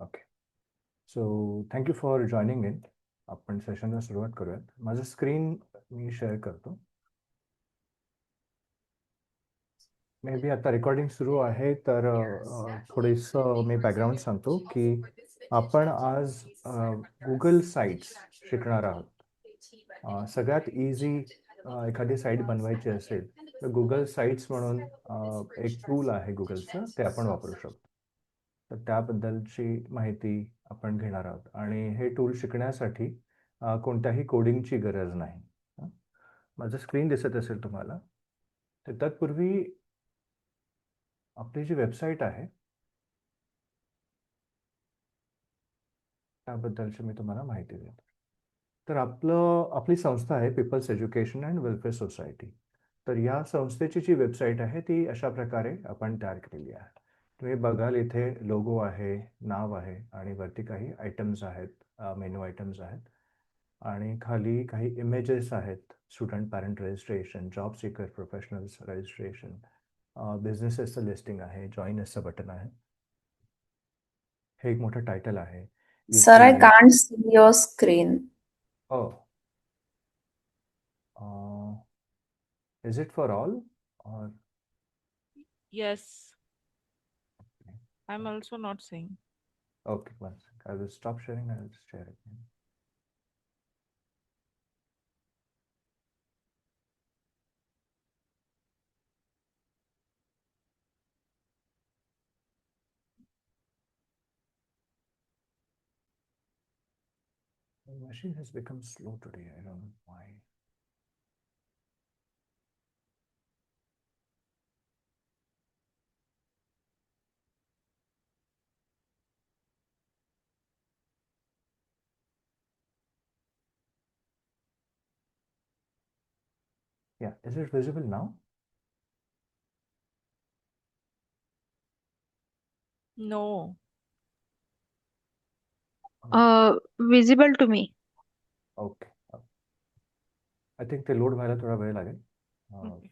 Okay. So thank you for joining in. आपण सेशनला सुरुवात करूयात. माझं स्क्रीन मी शेअर करतो. मे बी आता रेकॉर्डिंग सुरू आहे, तर थोडंसं मी बॅकग्राऊंड सांगतो की आपण आज गुगल साईट्स शिकणार आहोत. सगळ्यात इझी एखादी साईट बनवायची असेल तर गुगल साईट्स म्हणून एक टूल आहे गुगलचं, ते आपण वापरू शकतो. तर त्याबद्दलची माहिती आपण घेणार आहोत. आणि हे टूल शिकण्यासाठी कोणत्याही कोडिंगची गरज नाही. माझं स्क्रीन दिसत असेल तुम्हाला. तर तत्पूर्वी आपली जी वेबसाईट आहे त्याबद्दलची मी तुम्हाला माहिती देतो. तर आपली संस्था आहे people's education and welfare society. तर या संस्थेची जी वेबसाईट आहे ती अशा प्रकारे आपण तयार केलेली आहे. तुम्ही बघाल इथे लोगो आहे, नाव आहे आणि वरती काही आयटम्स आहेत, मेनू आयटम्स आहेत. आणि खाली काही इमेजेस आहेत. Student parent registration, job seeker professionals registration, बिझनेसेसचं लिस्टिंग आहे, जॉईन असं बटन आहे. हे एक मोठं टायटल आहे. Sir, I can't see your screen. Oh. Is it for all or? Yes. I'm also not seeing. Okay, one second. I will stop sharing and I will share again. The machine has become slow today. I don't know why. Yeah, is it visible now? No. Visible to me. Okay. I think ते load व्हायला थोडा वेळ लागेल. Okay.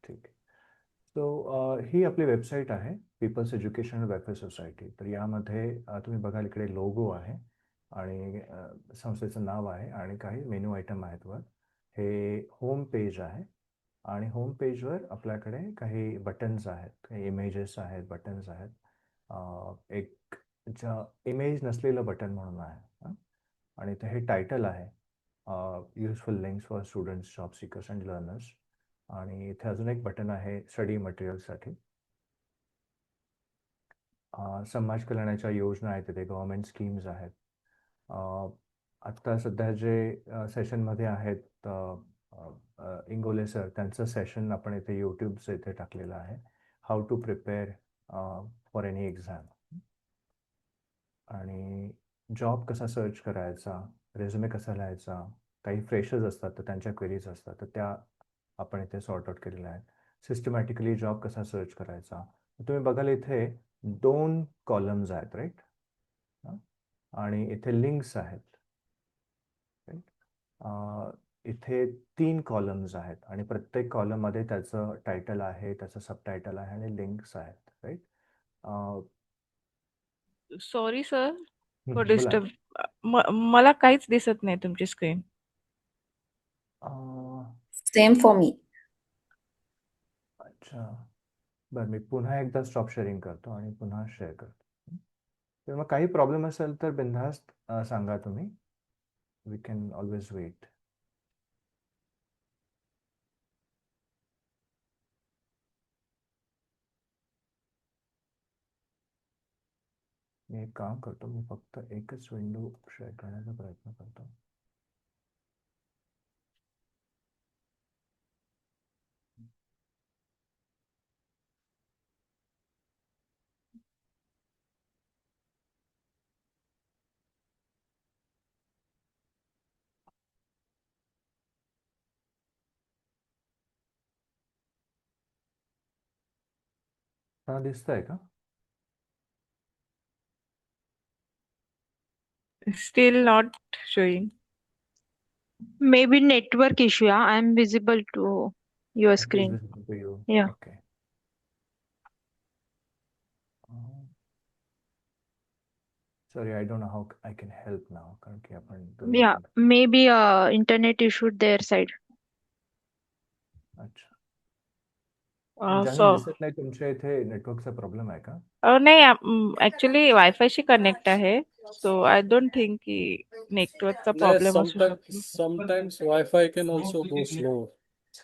ठीक आहे. So ही आपली website आहे people's education and welfare society. तर यामध्ये तुम्ही बघाल इकडे लोगो आहे आणि संस्थेचं नाव आहे आणि काही मेनू आयटम आहेत वर. हे होम पेज आहे आणि होम पेजवर आपल्याकडे काही बटन्स आहेत, काही इमेजेस आहेत, बटन्स आहेत. एक इमेज नसलेलं बटन म्हणून आहे आणि इथे हे टायटल आहे, useful links for students, job seekers and learners. आणि इथे अजून एक बटन आहे स्टडी मटेरियलसाठी. समाज कल्याणाच्या योजना आहेत, तिथे गव्हर्नमेंट स्कीम्स आहेत. आत्ता सध्या जे सेशनमध्ये आहेत इंगोले सर, त्यांचं सेशन आपण इथे यूट्यूबचं इथे टाकलेलं आहे, how to prepare for any exam. आणि जॉब कसा सर्च करायचा, रेझ्युमे कसा लिहायचा, काही फ्रेशर्स असतात तर त्यांच्या क्वेरीज असतात, तर त्या आपण इथे सॉर्ट आउट केलेल्या आहेत. सिस्टमॅटिकली जॉब कसा सर्च करायचा. तुम्ही बघाल इथे 2 कॉलम्स आहेत, राईट. आणि इथे लिंक्स आहेत, राईट. इथे 3 कॉलम्स आहेत आणि प्रत्येक कॉलममध्ये त्याचं टायटल आहे, त्याचं सबटायटल आहे आणि लिंक्स आहेत, राईट. सॉरी सर फॉर बोला. डिस्टर्ब. मला काहीच दिसत नाही तुमची स्क्रीन. Same for me. अच्छा, बरं, मी पुन्हा एकदा स्टॉप शेअरिंग करतो आणि पुन्हा शेअर करतो. तर मग काही प्रॉब्लेम असेल तर बिनधास्त सांगा तुम्ही. We can always wait. मी एक काम करतो, मी फक्त एकच विंडो शेअर करण्याचा प्रयत्न करतो. हा, दिसतंय का? Still not showing. Maybe network issue. Yeah, I am visible to your It is screen. visible to you. Yeah. Okay. Sorry, I don't know how I can help now, कारण की आपण Yeah, maybe internet issue their side. अच्छा. So ज्यांना दिसत नाही, तुमच्या इथे नेटवर्कचा प्रॉब्लेम आहे का? नाही, ऍक्च्युली वायफायशी कनेक्ट आहे. सो आय डोंट थिंक की नेटवर्कचा Yeah, प्रॉब्लेम असू शकतो. sometimes Wi-Fi can also go slow.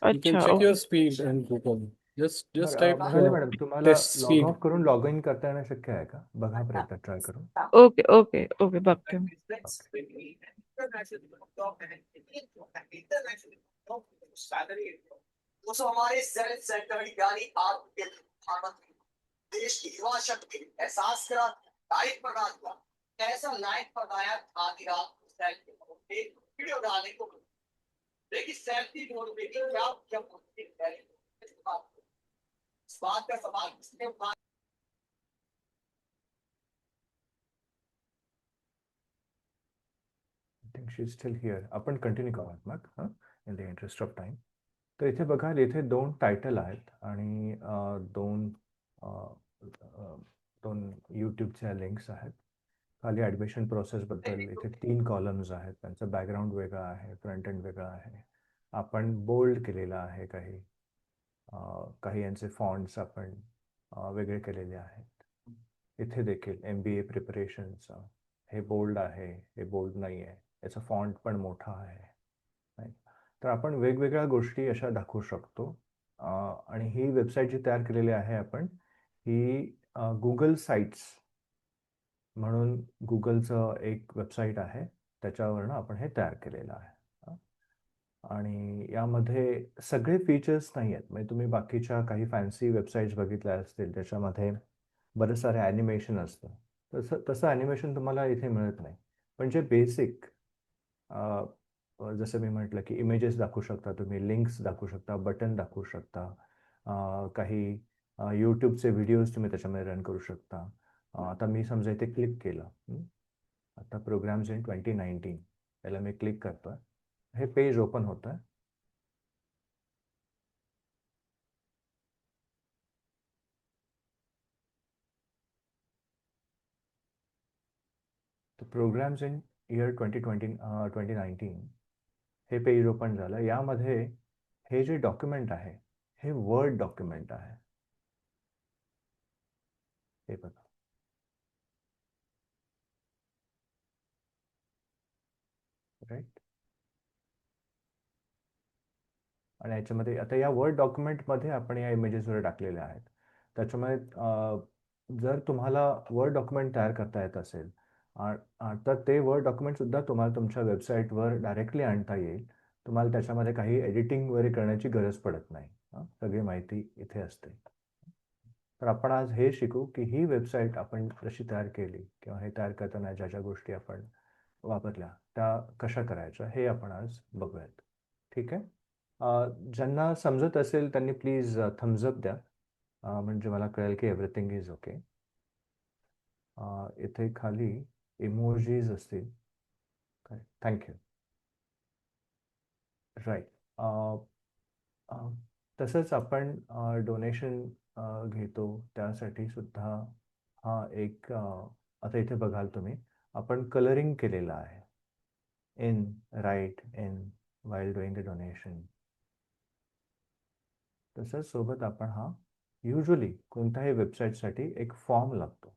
You can अच्छा, check your okay. speed in Google. Just बरं, type मृणाली मॅडम, तुम्हाला test लॉग speed. ऑफ करून लॉग इन करता येणं शक्य आहे का? बघा प्रयत्न ट्राय करून. ओके, ओके, ओके, बघते मी. दोस्तों हमारे सेवन सेंटर यानी आपके प्रधानमंत्री देश की युवा शक्ति एहसास करा लाइफ प्रदान किया ऐसा लाइफ प्रदाया आधी रात को सेल्फी मोड़ एक वीडियो डालने को मिला। लेकिन सेल्फी मोड़ में भी क्या क्या मुश्किल है इस बात का सवाल किसने उठाया? I think she is still here. आपण कंटिन्यू करूयात मग, in the interest of time. तर इथे बघाल, इथे 2 टायटल आहेत आणि 2 यूट्यूबच्या लिंक्स आहेत. खाली ॲडमिशन प्रोसेसबद्दल इथे 3 कॉलम्स आहेत. त्यांचं बॅकग्राऊंड वेगळं आहे, फ्रंट एंड वेगळं आहे. आपण बोल्ड केलेलं आहे काही. काही यांचे फॉन्ट्स आपण वेगळे केलेले आहेत. इथे देखील MBA प्रिपरेशनचं हे बोल्ड आहे, हे बोल्ड नाही आहे, याचा फॉन्ट पण मोठा आहे. तर आपण वेगवेगळ्या गोष्टी अशा दाखवू शकतो. आणि ही वेबसाईट जी तयार केलेली आहे आपण, ही गुगल साईट्स म्हणून गुगलचं एक वेबसाईट आहे, त्याच्यावरनं आपण हे तयार केलेलं आहे. आणि यामध्ये सगळे फीचर्स नाही आहेत. म्हणजे तुम्ही बाकीच्या काही फॅन्सी वेबसाईट्स बघितल्या असतील, त्याच्यामध्ये बरेच सारे ॲनिमेशन असतं. तसं ॲनिमेशन तुम्हाला इथे मिळत नाही. पण जे बेसिक, जसं मी म्हटलं की इमेजेस दाखवू शकता तुम्ही, लिंक्स दाखवू शकता, बटन दाखवू शकता, काही यूट्यूबचे व्हिडिओज तुम्ही त्याच्यामध्ये रन करू शकता. आता मी समजा इथे क्लिक केलं, आता प्रोग्राम्स इन 2019 याला मी क्लिक करतोय, हे पेज ओपन होतं आहे. तर प्रोग्राम्स इन इयर 2019 हे पेज ओपन झालं. यामध्ये हे जे डॉक्युमेंट आहे, हे वर्ड डॉक्युमेंट आहे. हे बघा, राईट. आणि याच्यामध्ये आता या वर्ड डॉक्युमेंटमध्ये आपण या इमेजेस वगैरे टाकलेल्या आहेत. त्याच्यामुळे जर तुम्हाला वर्ड डॉक्युमेंट तयार करता येत असेल, तर ते वर्ड डॉक्युमेंटसुद्धा तुम्हाला तुमच्या वेबसाईटवर डायरेक्टली आणता येईल. तुम्हाला त्याच्यामध्ये काही एडिटिंग वगैरे करण्याची गरज पडत नाही. सगळी माहिती इथे असते. तर आपण आज हे शिकू की ही वेबसाईट आपण जशी तयार केली, किंवा हे तयार करताना ज्या ज्या गोष्टी आपण वापरल्या त्या कशा करायच्या, हे आपण आज बघूयात. ठीक आहे. ज्यांना समजत असेल त्यांनी प्लीज थम्सअप द्या, म्हणजे मला कळेल की एव्हरीथिंग इज ओके. इथे खाली इमोजीज असतील. थँक्यू. राईट. तसंच आपण डोनेशन घेतो, त्यासाठी सुद्धा हा एक, आता इथे बघाल तुम्ही, आपण कलरिंग केलेलं आहे. In, right, in, while doing the donation. तसंच सोबत आपण हा युजली कोणत्याही वेबसाईटसाठी एक फॉर्म लागतो,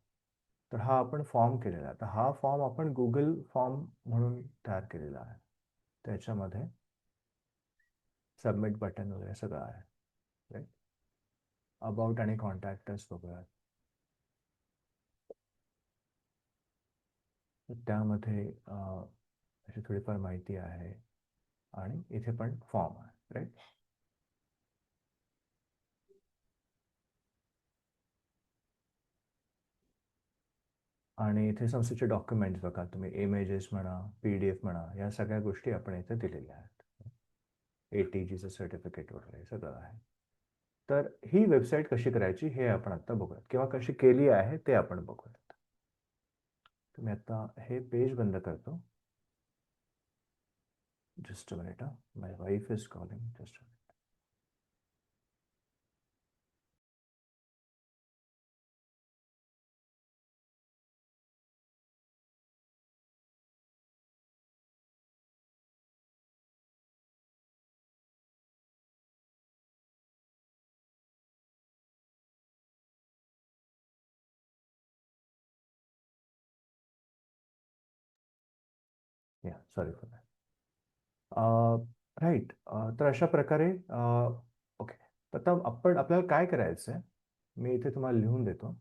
तर हा आपण फॉर्म केलेला आहे. तर हा फॉर्म आपण गुगल फॉर्म म्हणून तयार केलेला आहे. त्याच्यामध्ये सबमिट बटन वगैरे सगळं आहे. राईट. अबाउट आणि कॉन्टॅक्ट अस बघूयात. त्यामध्ये अशी थोडीफार माहिती आहे आणि इथे पण फॉर्म आहे. राईट. आणि इथे संस्थेचे डॉक्युमेंट्स बघा तुम्ही, इमेजेस म्हणा, PDF म्हणा, या सगळ्या गोष्टी आपण इथे दिलेल्या आहेत. ATGचं सर्टिफिकेट वगैरे सगळं आहे. तर ही वेबसाईट कशी करायची हे आपण आता बघूयात, किंवा कशी केली आहे ते आपण बघूयात. तुम्ही आता हे पेज बंद करतो. Just a minute, my wife is calling. Just या सॉरी फॉर दॅट. राईट. तर अशा प्रकारे ओके. तर आता आपल्याला काय करायचं आहे, मी इथे तुम्हाला लिहून देतो.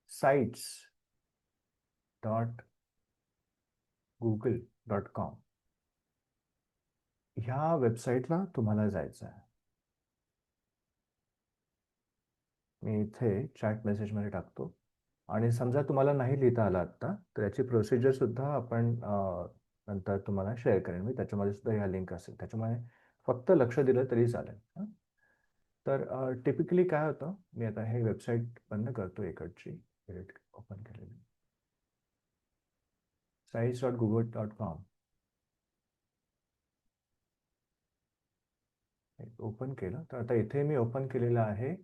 sites.google.com ह्या वेबसाईटला तुम्हाला जायचं आहे. मी इथे चॅट मेसेजमध्ये टाकतो. आणि समजा तुम्हाला नाही लिहिता आलं आत्ता, तर याची प्रोसिजर सुद्धा आपण नंतर तुम्हाला शेअर करेन मी. त्याच्यामध्ये सुद्धा ह्या लिंक असेल, त्याच्यामुळे फक्त लक्ष दिलं तरी चालेल. तर टिपिकली काय होतं, मी आता हे वेबसाईट बंद करतो इकडची ओपन केलेली sites.google.com ओपन केलं. तर आता इथे मी ओपन केलेलं आहे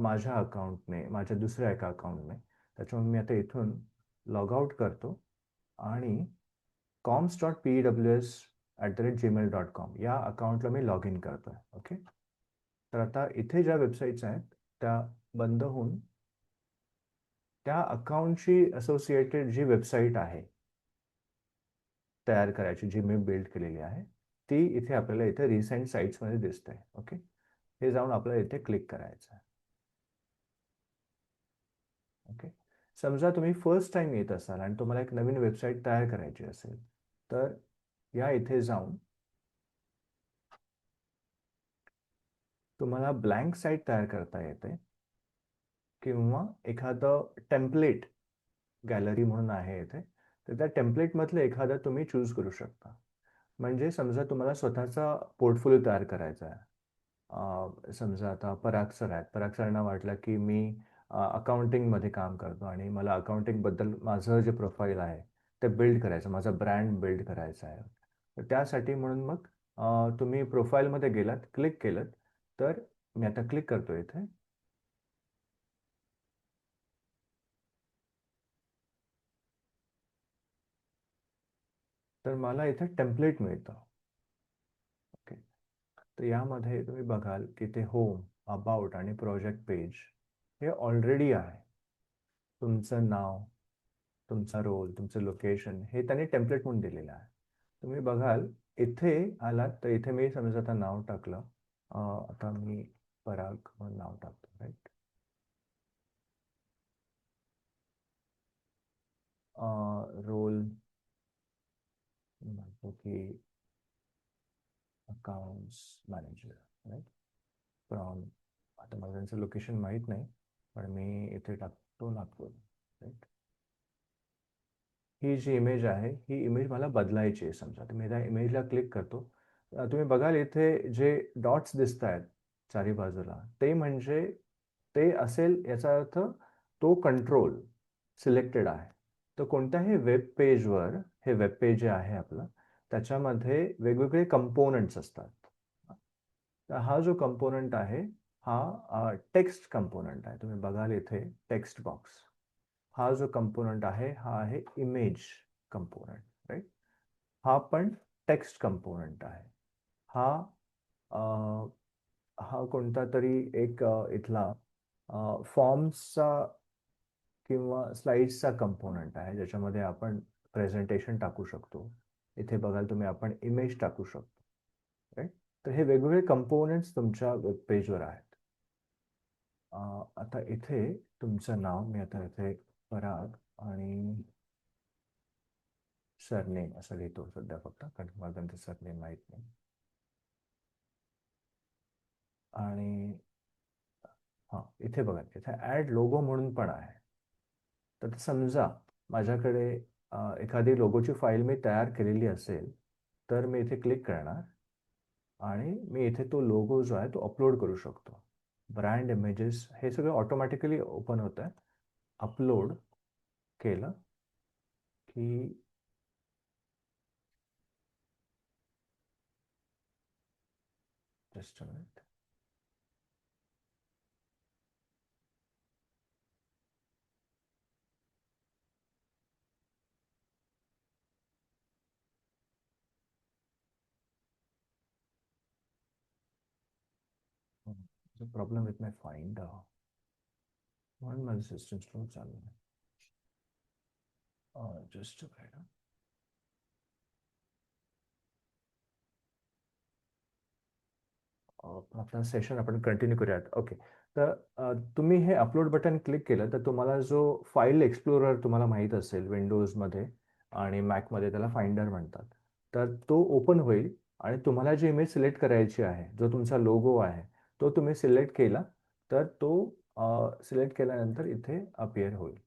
माझ्या अकाउंटने, माझ्या दुसऱ्या एका अकाउंटने. त्याच्यामुळे मी आता इथून लॉग आउट करतो आणि coms.pews@gmail.com या अकाउंटला मी लॉग इन करतो आहे. ओके. तर आता इथे ज्या वेबसाईट्स आहेत त्या बंद होऊन त्या अकाउंटशी असोसिएटेड जी वेबसाईट आहे तयार करायची, जी मी बिल्ड केलेली आहे, ती इथे आपल्याला इथे रिसेंट साईट्समध्ये दिसते. ओके. हे जाऊन आपल्याला इथे क्लिक करायचं आहे. ओके. समजा तुम्ही फर्स्ट टाइम येत असाल आणि तुम्हाला एक नवीन वेबसाईट तयार करायची असेल, तर या इथे जाऊन तुम्हाला ब्लँक साईट तयार करता येते किंवा एखादं टेम्पलेट गॅलरी म्हणून आहे इथे, तर त्या टेम्पलेटमधलं एखादं तुम्ही चूज करू शकता. म्हणजे समजा तुम्हाला स्वतःचा पोर्टफोलिओ तयार करायचा आहे. समजा आता पराग सर आहेत, पराग सरांना वाटलं की मी अकाउंटिंगमध्ये काम करतो आणि मला अकाउंटिंगबद्दल माझं जे प्रोफाईल आहे ते बिल्ड करायचं, माझा ब्रँड बिल्ड करायचा आहे. तर त्यासाठी म्हणून मग तुम्ही प्रोफाईलमध्ये गेलात, क्लिक केलं, तर मी आता क्लिक करतो इथे. तर मला इथे टेम्पलेट मिळतं. ओके. तर यामध्ये तुम्ही बघाल की ते होम, अबाउट आणि प्रोजेक्ट पेज हे ऑलरेडी आहे. तुमचं नाव, तुमचा रोल, तुमचं लोकेशन हे त्यांनी टेम्पलेट म्हणून दिलेलं आहे. तुम्ही बघाल इथे आलात तर इथे मी समजा आता नाव टाकलं. आता मी पराग म्हणून नाव टाकतो. राईट. रोल म्हणतो की अकाउंट्स मॅनेजर. राईट. फ्रॉम, आता मला त्यांचं लोकेशन माहीत नाही, पण मी इथे टाकतो नागपूर. राईट. ही जी इमेज आहे ही इमेज मला बदलायची आहे. समजा तर मी त्या इमेजला क्लिक करतो. तुम्ही बघाल इथे जे डॉट्स दिसत आहेत चारी बाजूला, ते म्हणजे ते असेल याचा अर्थ तो कंट्रोल सिलेक्टेड आहे. तर कोणत्याही वेब पेजवर, हे वेब पेज जे आहे आपलं, त्याच्यामध्ये वेगवेगळे कंपोनंट्स असतात. तर हा जो कंपोनंट आहे हा टेक्स्ट कंपोनंट आहे. तुम्ही बघाल इथे टेक्स्ट बॉक्स. हा जो कंपोनंट आहे हा आहे इमेज कंपोनंट. राईट. हा पण टेक्स्ट कंपोनंट आहे. हा हा कोणता तरी एक इथला फॉर्म्सचा किंवा स्लाइड्सचा कंपोनंट आहे, ज्याच्यामध्ये आपण प्रेझेंटेशन टाकू शकतो. इथे बघाल तुम्ही आपण इमेज टाकू शकतो. राईट. तर हे वेगवेगळे कंपोनंट्स तुमच्या वेब पेजवर आहेत. आता इथे तुमचं नाव मी आता इथे पराग आणि सरनेम असं लिहितो सध्या फक्त, कारण मला त्यांचं सरनेम माहीत नाही. आणि हां, इथे बघा, इथे ॲड लोगो म्हणून पण आहे. तर समजा माझ्याकडे एखादी लोगोची फाईल मी तयार केलेली असेल, तर मी इथे क्लिक करणार आणि मी इथे तो लोगो जो आहे तो अपलोड करू शकतो. ब्रँड इमेजेस हे सगळं ऑटोमॅटिकली ओपन होतं आहे. अपलोड केलं की just a minute. Problem with my finder म्हणून माझं सिस्टम स्लो चालू आहे. जस्ट आपला सेशन आपण कंटिन्यू करूयात. ओके, तर तुम्ही हे अपलोड बटन क्लिक केलं तर तुम्हाला जो फाईल एक्सप्लोरर तुम्हाला माहीत असेल विंडोजमध्ये आणि मॅकमध्ये, त्याला फाइंडर म्हणतात, तर तो ओपन होईल आणि तुम्हाला जी इमेज सिलेक्ट करायची आहे, जो तुमचा लोगो आहे, तो तुम्ही सिलेक्ट केला तर तो सिलेक्ट केल्यानंतर इथे अपिअर होईल.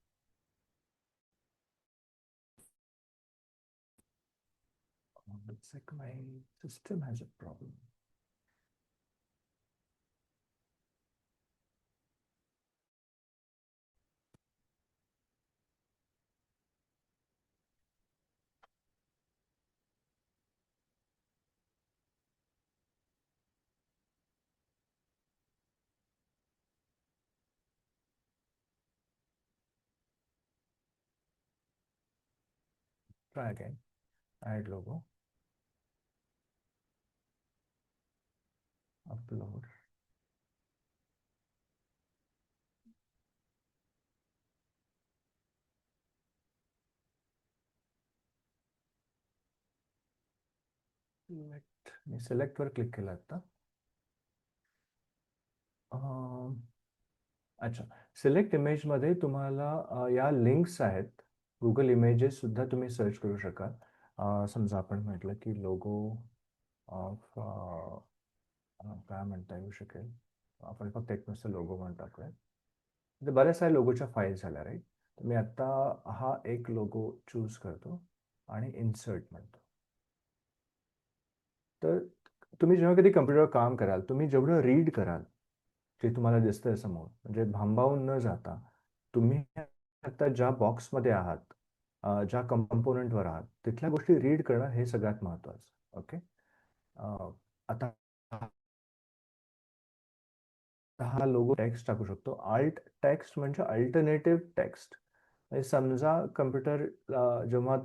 Looks like my system has a problem. Try again. Add logo. Upload. Me select वर क्लिक केलं आता. अच्छा, सिलेक्ट इमेजमध्ये तुम्हाला या लिंक्स आहेत. गुगल इमेजेस सुद्धा तुम्ही सर्च करू शकाल. समजा आपण म्हटलं की लोगो ऑफ काय म्हणता येऊ शकेल, आपण फक्त एक नुसतं लोगो म्हणून टाकूया. म्हणजे बऱ्याच साऱ्या लोगोच्या फाईल्स झाल्या, राईट. तर मी आता हा एक लोगो चूज करतो आणि इन्सर्ट म्हणतो. तर तुम्ही जेव्हा कधी कम्प्युटरवर काम कराल, तुम्ही जेवढं रीड कराल जे तुम्हाला दिसतंय समोर, म्हणजे भांबावून न जाता तुम्ही आता ज्या बॉक्समध्ये आहात, ज्या कंपोनंटवर आहात, तिथल्या गोष्टी रीड करणं हे सगळ्यात महत्त्वाचं. ओके, आता हा लोगो टेक्स्ट टाकू शकतो. आल्ट टेक्स्ट म्हणजे अल्टरनेटिव्ह टेक्स्ट. म्हणजे समजा कम्प्युटर जेव्हा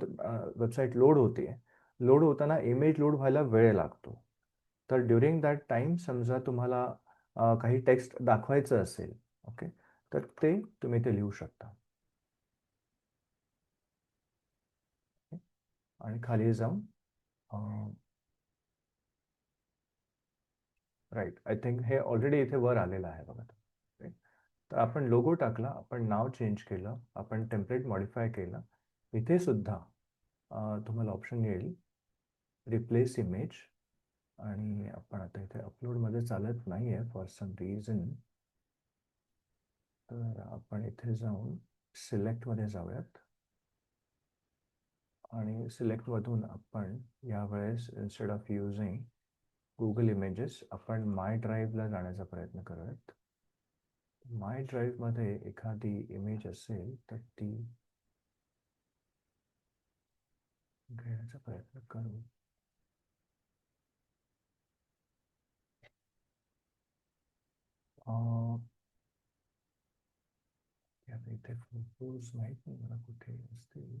वेबसाईट लोड होताना इमेज लोड व्हायला वेळ लागतो, तर ड्युरिंग दॅट टाइम समजा तुम्हाला काही टेक्स्ट दाखवायचं असेल, ओके, तर ते तुम्ही ते लिहू शकता. आणि खाली जाऊन राईट, आय थिंक हे ऑलरेडी इथे वर आलेलं आहे बघा. तर आपण लोगो टाकला, आपण नाव चेंज केलं, आपण टेम्पलेट मॉडिफाय केलं. इथे सुद्धा तुम्हाला ऑप्शन येईल रिप्लेस इमेज, आणि आपण आता इथे अपलोडमध्ये चालत नाही आहे फॉर सम रिझन, तर आपण इथे जाऊन सिलेक्टमध्ये जाऊयात आणि सिलेक्टमधून आपण यावेळेस instead of using Google images आपण माय ड्राईव्हला जाण्याचा प्रयत्न करूयात. माय ड्राईव्हमध्ये एखादी इमेज असेल तर ती घेण्याचा प्रयत्न करू. आता इथे फोटोज माहीत नाही मला कुठे असतील.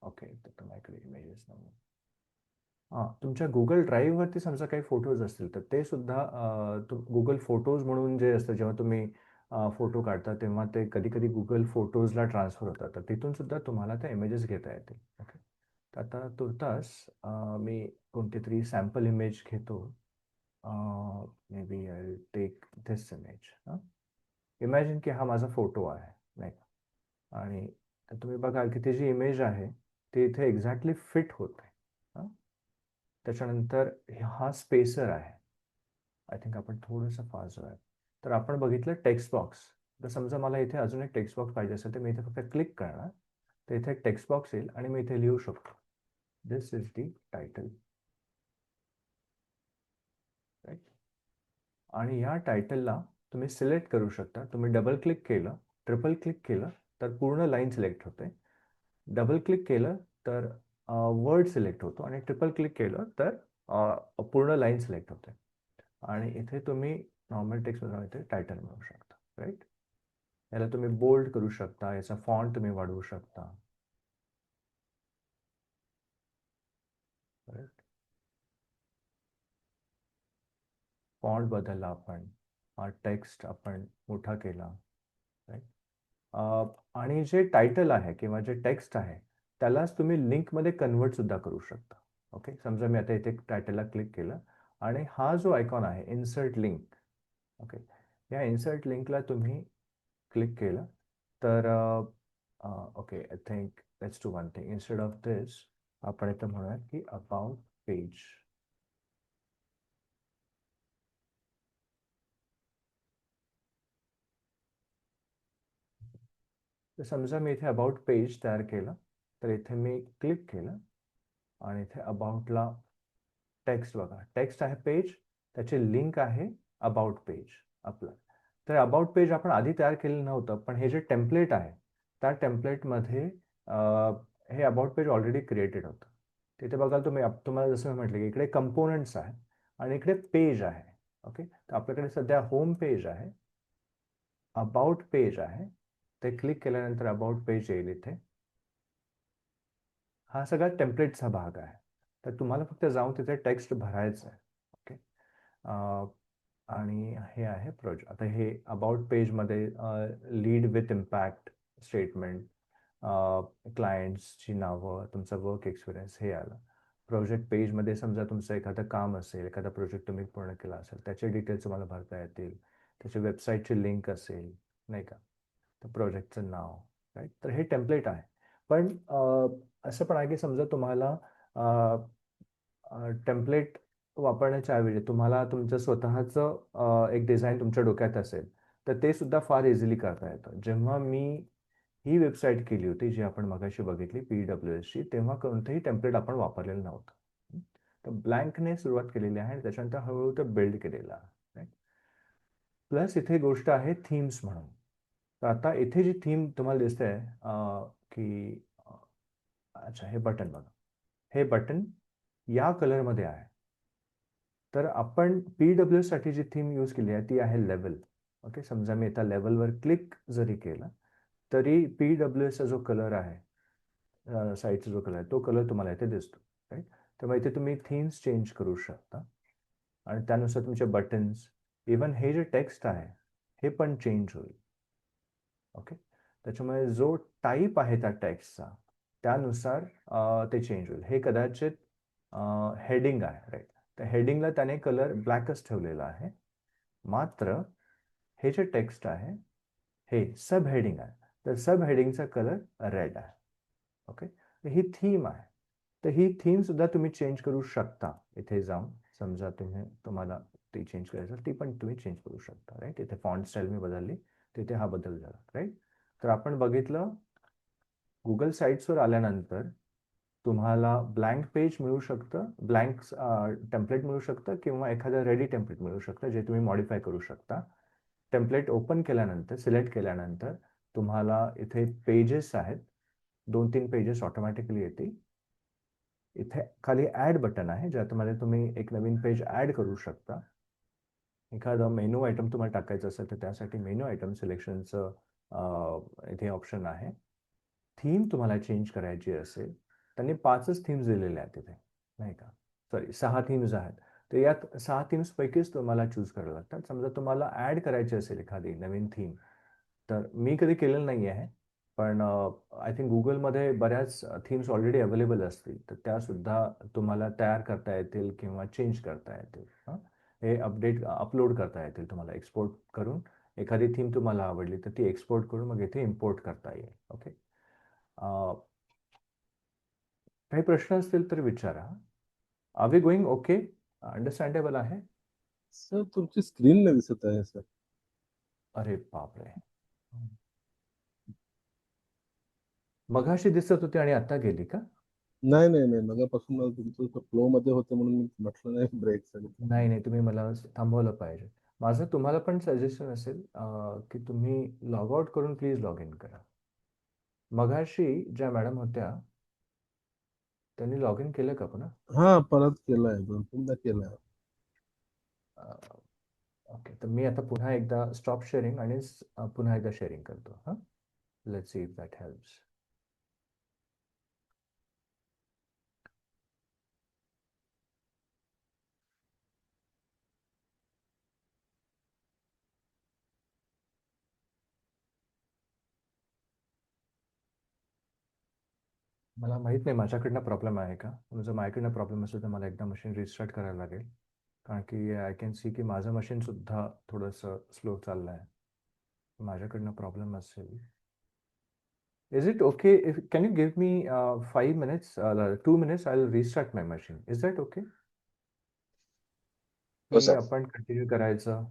ओके, तर माझ्याकडे इमेजेस नाही. तुमच्या गुगल ड्राईव्हवरती समजा काही फोटोज असतील तर ते सुद्धा गुगल फोटोज म्हणून जे असतं, जेव्हा तुम्ही फोटो काढता तेव्हा ते कधी कधी गुगल फोटोजला ट्रान्सफर होतात, तर तिथून सुद्धा तुम्हाला त्या इमेजेस घेता येतील. ओके, तर आता तुर्तास मी कोणती तरी सॅम्पल इमेज घेतो. Maybe I take this image. Imagine की हा माझा फोटो आहे, नाही का, आणि तुम्ही बघाल की ती जी इमेज आहे ती इथे एक्झॅक्टली फिट होते. त्याच्यानंतर हा स्पेसर आहे. आय थिंक आपण थोडंसं फास्ट जाऊयात. तर आपण बघितलं टेक्स्ट बॉक्स. तर समजा मला इथे अजून एक टेक्स्ट बॉक्स पाहिजे असेल तर मी इथे फक्त क्लिक करणार, तर इथे एक टेक्स्ट बॉक्स येईल आणि मी इथे लिहू शकतो दिस इज दी टायटल, राईट. आणि या टायटलला तुम्ही सिलेक्ट करू शकता. तुम्ही डबल क्लिक केलं, ट्रिपल क्लिक केलं तर पूर्ण लाईन सिलेक्ट होते. डबल क्लिक केलं तर वर्ड सिलेक्ट होतो आणि ट्रिपल क्लिक केलं तर पूर्ण लाईन सिलेक्ट होते. आणि इथे तुम्ही नॉर्मल टेक्स्टमधून इथे टायटल मिळवू शकता, राईट. याला तुम्ही बोल्ड करू शकता, याचा फॉन्ट तुम्ही वाढवू शकता, राईट. फॉन्ट बदलला आपण, हा टेक्स्ट आपण मोठा केला, राईट. आणि जे टायटल आहे किंवा जे टेक्स्ट आहे त्यालाच तुम्ही लिंकमध्ये कन्वर्ट सुद्धा करू शकता. ओके, समजा मी आता इथे टायटलला क्लिक केलं आणि हा जो आयकॉन आहे इन्सर्ट लिंक, ओके, या इन्सर्ट लिंकला तुम्ही क्लिक केलं तर okay, I think let's do one thing. Instead of this आपण इथं म्हणूया की अबाउट पेज. तर समजा मी इथे अबाउट पेज तयार केलं, तर इथे मी क्लिक केलं आणि इथे अबाउटला टेक्स्ट बघा, टेक्स्ट आहे पेज, त्याचे लिंक आहे अबाउट पेज आपलं. तर अबाउट पेज आपण आधी तयार केलेलं नव्हतं, पण हे जे टेम्पलेट आहे त्या टेम्पलेटमध्ये हे अबाउट पेज ऑलरेडी क्रिएटेड होतं. तिथे बघाल तुम्ही, तुम्हाला जसं मी म्हटलं की इकडे कंपोनंट्स आहे आणि इकडे पेज आहे. ओके, तर आपल्याकडे सध्या होम पेज आहे, अबाउट पेज आहे, ते क्लिक केल्यानंतर अबाउट पेज येईल इथे. हा सगळा टेम्पलेटचा भाग आहे. तर तुम्हाला फक्त जाऊन तिथे टेक्स्ट भरायचं आहे. ओके, आणि हे आहे प्रोजेक्ट. आता हे अबाउट पेजमध्ये लीड विथ इम्पॅक्ट स्टेटमेंट, क्लायंट्सची नावं, तुमचा वर्क एक्सपिरियन्स हे आलं. प्रोजेक्ट पेजमध्ये समजा तुमचं एखादं काम असेल, एखादा प्रोजेक्ट तुम्ही पूर्ण केला असेल, त्याचे डिटेल्स तुम्हाला भरता येतील, त्याची वेबसाईटची लिंक असेल, नाही का, तर प्रोजेक्टचं नाव, राईट. तर हे टेम्पलेट आहे. पण असं पण आहे की समजा तुम्हाला टेम्पलेट वापरण्याच्या ऐवजी तुम्हाला तुमचं स्वतःचं एक डिझाईन तुमच्या डोक्यात असेल, तर ते सुद्धा फार इझिली करता येतं. जेव्हा मी ही वेबसाईट केली होती जी आपण मगाशी बघितली PWSची, तेव्हा कोणतंही टेम्पलेट आपण वापरलेलं नव्हतं. तर ब्लँकने सुरुवात केलेली आहे आणि त्याच्यानंतर हळूहळू ते बिल्ड केलेलं आहे, राईट. प्लस इथे गोष्ट आहे थीम्स म्हणून. तर आता इथे जी थीम तुम्हाला दिसते की अच्छा, हे बटन बघा, हे बटन या कलरमध्ये आहे. तर आपण PWS साठी जी थीम यूज केली आहे ती आहे लेवल. ओके, समजा मी आता लेवलवर क्लिक जरी केलं तरी PWS चा जो कलर आहे, साईटचा जो कलर आहे, तो कलर तुम्हाला इथे दिसतो, राईट. त्यामुळे इथे तुम्ही थीम्स चेंज करू शकता आणि त्यानुसार तुमचे बटन्स, इवन हे जे टेक्स्ट आहे हे पण चेंज होईल. ओके, त्याच्यामुळे जो टाईप आहे त्या टेक्स्टचा त्यानुसार ते चेंज होईल. हे कदाचित हेडिंग आहे, राईट. तर हेडिंगला त्याने कलर ब्लॅकच ठेवलेला आहे, मात्र हे जे टेक्स्ट आहे हे सब हेडिंग आहे, तर सब हेडिंगचा कलर रेड आहे. ओके, ही थीम आहे. तर ही थीम सुद्धा तुम्ही चेंज करू शकता इथे जाऊन. समजा तुम्हाला ती चेंज करायचं, ती पण तुम्ही चेंज करू शकता, राईट. इथे फॉन्ट स्टाईल मी बदलली, तिथे हा बदल झाला, राईट. तर आपण बघितलं गुगल साईट्सवर आल्यानंतर तुम्हाला ब्लँक पेज मिळू शकतं, ब्लँक टेम्पलेट मिळू शकतं किंवा एखादं रेडी टेम्पलेट मिळू शकतं जे तुम्ही मॉडिफाय करू शकता. टेम्पलेट ओपन केल्यानंतर, सिलेक्ट केल्यानंतर तुम्हाला इथे पेजेस आहेत, 2-3 पेजेस ऑटोमॅटिकली येतील. इथे खाली ॲड बटन आहे, ज्यामध्ये तुम्ही एक नवीन पेज ॲड करू शकता. एखादं मेनू आयटम तुम्हाला टाकायचं असेल तर त्यासाठी मेनू आयटम सिलेक्शनचं इथे ऑप्शन आहे. थीम तुम्हाला चेंज करायची असेल, त्यांनी 5च थीम्स दिलेल्या आहेत तिथे, नाही का, सॉरी 6 थीम्स आहेत. तर यात 6 थीम्सपैकीच तुम्हाला चूज करायला लागतात. समजा तुम्हाला ॲड करायची असेल एखादी नवीन थीम, तर मी कधी केलेलं नाही आहे, पण आय थिंक गुगलमध्ये बऱ्याच थीम्स ऑलरेडी अवेलेबल असतील, तर त्यासुद्धा तुम्हाला तयार करता येतील किंवा चेंज करता येतील. हे अपलोड करता येतील तुम्हाला, एक्सपोर्ट करून. एखादी थीम तुम्हाला आवडली तर ती एक्सपोर्ट करून मग इथे इम्पोर्ट करता येईल. ओके, काही प्रश्न असतील तर विचारा. Are we going okay? Understandable आहे? सर तुमची स्क्रीन नाही दिसत आहे सर. अरे बापरे, मगाशी दिसत होती आणि आता गेली का? नाही नाही नाही, मगापासून मला तुमचं फ्लो मध्ये होते म्हणून मी म्हटलं नाही ब्रेक साठी. नाही नाही, तुम्ही मला थांबवलं पाहिजे. माझं तुम्हाला पण सजेशन असेल की तुम्ही लॉग आउट करून प्लीज लॉग इन करा. मगाशी ज्या मॅडम होत्या त्यांनी लॉग इन केलं का पुन्हा? हा, परत केलाय, दोनदा केलाय. ओके, तर मी आता पुन्हा एकदा स्टॉप शेअरिंग आणि पुन्हा एकदा शेअरिंग करतो. हां, let's see if that helps. मला माहित नाही माझ्याकडनं प्रॉब्लेम आहे का. जर माझ्याकडनं प्रॉब्लेम असेल तर मला एकदा मशीन रिस्टार्ट करायला लागेल, कारण की आय कॅन सी की माझं मशीन सुद्धा थोडंसं स्लो चाललं आहे. माझ्याकडनं प्रॉब्लेम असेल. Is it okay if can you give me 5 minutes, 2 minutes? I'll restart my machine. Is that okay? हो की सर. आपण कंटिन्यू करायचं?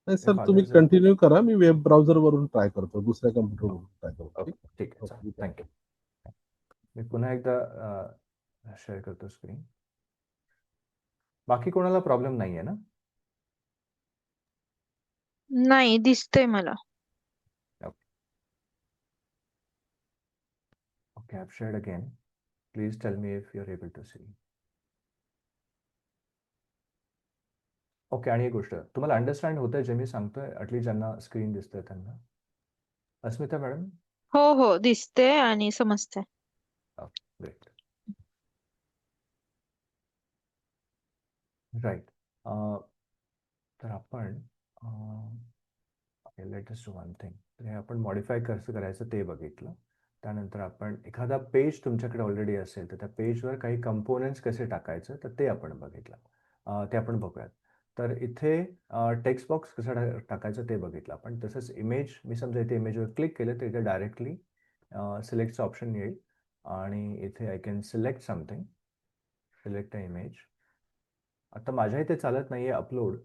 नाही If सर, तुम्ही others are कंटिन्यू करा. मी वेब ब्राउझर वरून ट्राय करतो, दुसऱ्या कम्प्युटरवरून ट्राय करतो. ओके, ठीक आहे, ओके. चालेल. थँक्यू. मी पुन्हा एकदा शेअर करतो स्क्रीन. बाकी कोणाला प्रॉब्लेम नाही आहे ना? नाही दिसतंय मला. Okay, I've shared again. Please tell me if you're able to see. Okay, आणि एक गोष्ट तुम्हाला अंडरस्टँड होतंय जे मी सांगतोय, ॲटलीस्ट ज्यांना स्क्रीन दिसतंय त्यांना? अस्मिता मॅडम? हो हो दिसते आणि समजते. ग्रेट. राईट. तर आपण let us do one thing. तर हे आपण मॉडिफाय कसं करायचं ते बघितलं. त्यानंतर आपण एखादा पेज तुमच्याकडे ऑलरेडी असेल तर त्या पेजवर काही कंपोनंट्स कसे टाकायचं तर ते आपण बघितलं. ते आपण बघूयात. तर इथे टेक्स्ट बॉक्स कसा टाकायचं ते बघितलं आपण. तसंच इमेज, मी समजा इथे इमेजवर क्लिक केलं तर इथे डायरेक्टली सिलेक्टचं ऑप्शन येईल आणि इथे I can select something, select a image. आता माझ्या इथे चालत नाहीये अपलोड,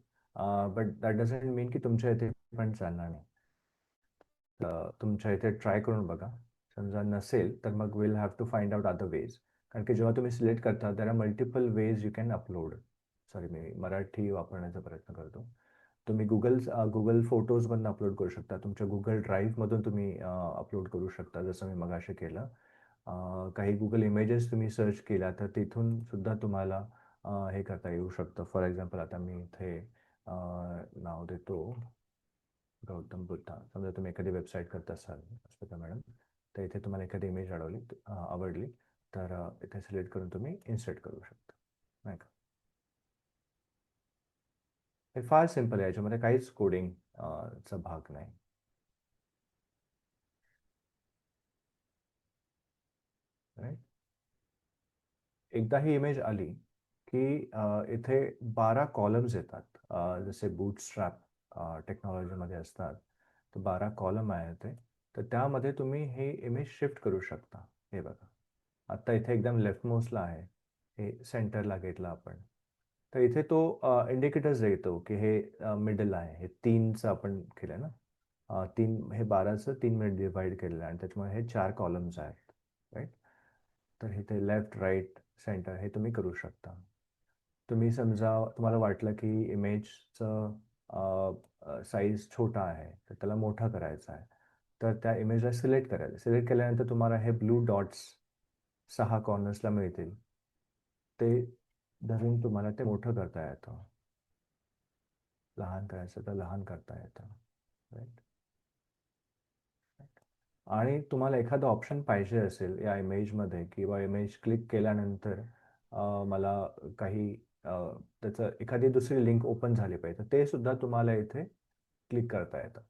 बट दॅट डझंट मीन की तुमच्या इथे पण चालणार नाही. तुमच्या इथे ट्राय करून बघा. समजा नसेल तर मग will have to find out other ways, कारण की जेव्हा तुम्ही सिलेक्ट करता there are multiple ways you can upload. Sorry, मी मराठी वापरण्याचा प्रयत्न करतो. तुम्ही गुगल फोटोजमधून अपलोड करू शकता, तुमच्या गुगल ड्राईव्हमधून तुम्ही अपलोड करू शकता, जसं मी मगाशी केलं. काही गुगल इमेजेस तुम्ही सर्च केल्या तर तिथून सुद्धा तुम्हाला हे करता येऊ शकतं. फॉर एक्झाम्पल आता मी इथे नाव देतो गौतम बुद्धा. समजा तुम्ही एखादी वेबसाईट करत असाल अस्मिता मॅडम, तर इथे तुम्हाला एखादी इमेज आवडली तर इथे सिलेक्ट करून तुम्ही इन्सर्ट करू शकता, नाही का. हे फार सिम्पल आहे, याच्यामध्ये काहीच कोडिंग चा भाग नाही. राईट. एकदा ही इमेज आली की इथे 12 कॉलम्स येतात, जसे बूटस्ट्रॅप टेक्नॉलॉजीमध्ये असतात. तर 12 कॉलम आहे ते. तर त्यामध्ये तुम्ही हे इमेज शिफ्ट करू शकता. हे बघा, आता इथे एकदम लेफ्ट मोस्टला आहे, हे सेंटरला घेतलं आपण. तर इथे तो इंडिकेटर्स देतो की हे मिडल आहे, हे 3चं आपण केलं ना. 3 हे 12चं 3 मध्ये डिवाइड केलेलं आहे आणि त्याच्यामुळे हे 4 कॉलम्स आहेत. राईट. तर इथे लेफ्ट, राईट, सेंटर हे तुम्ही करू शकता. तुम्ही समजा तुम्हाला वाटलं की इमेजचं साईज छोटा आहे तर त्याला मोठा करायचा आहे, तर त्या इमेजला सिलेक्ट करायचं. सिलेक्ट केल्यानंतर तुम्हाला हे ब्लू डॉट्स 6 कॉर्नर्सला मिळतील, ते धरून तुम्हाला ते मोठं करता येतं. लहान करायचं तर लहान करता येतं. राईट. आणि तुम्हाला एखादा ऑप्शन पाहिजे असेल या इमेजमध्ये किंवा इमेज क्लिक केल्यानंतर मला काही त्याचं एखादी दुसरी लिंक ओपन झाली पाहिजे, तर ते सुद्धा तुम्हाला इथे क्लिक करता येतं.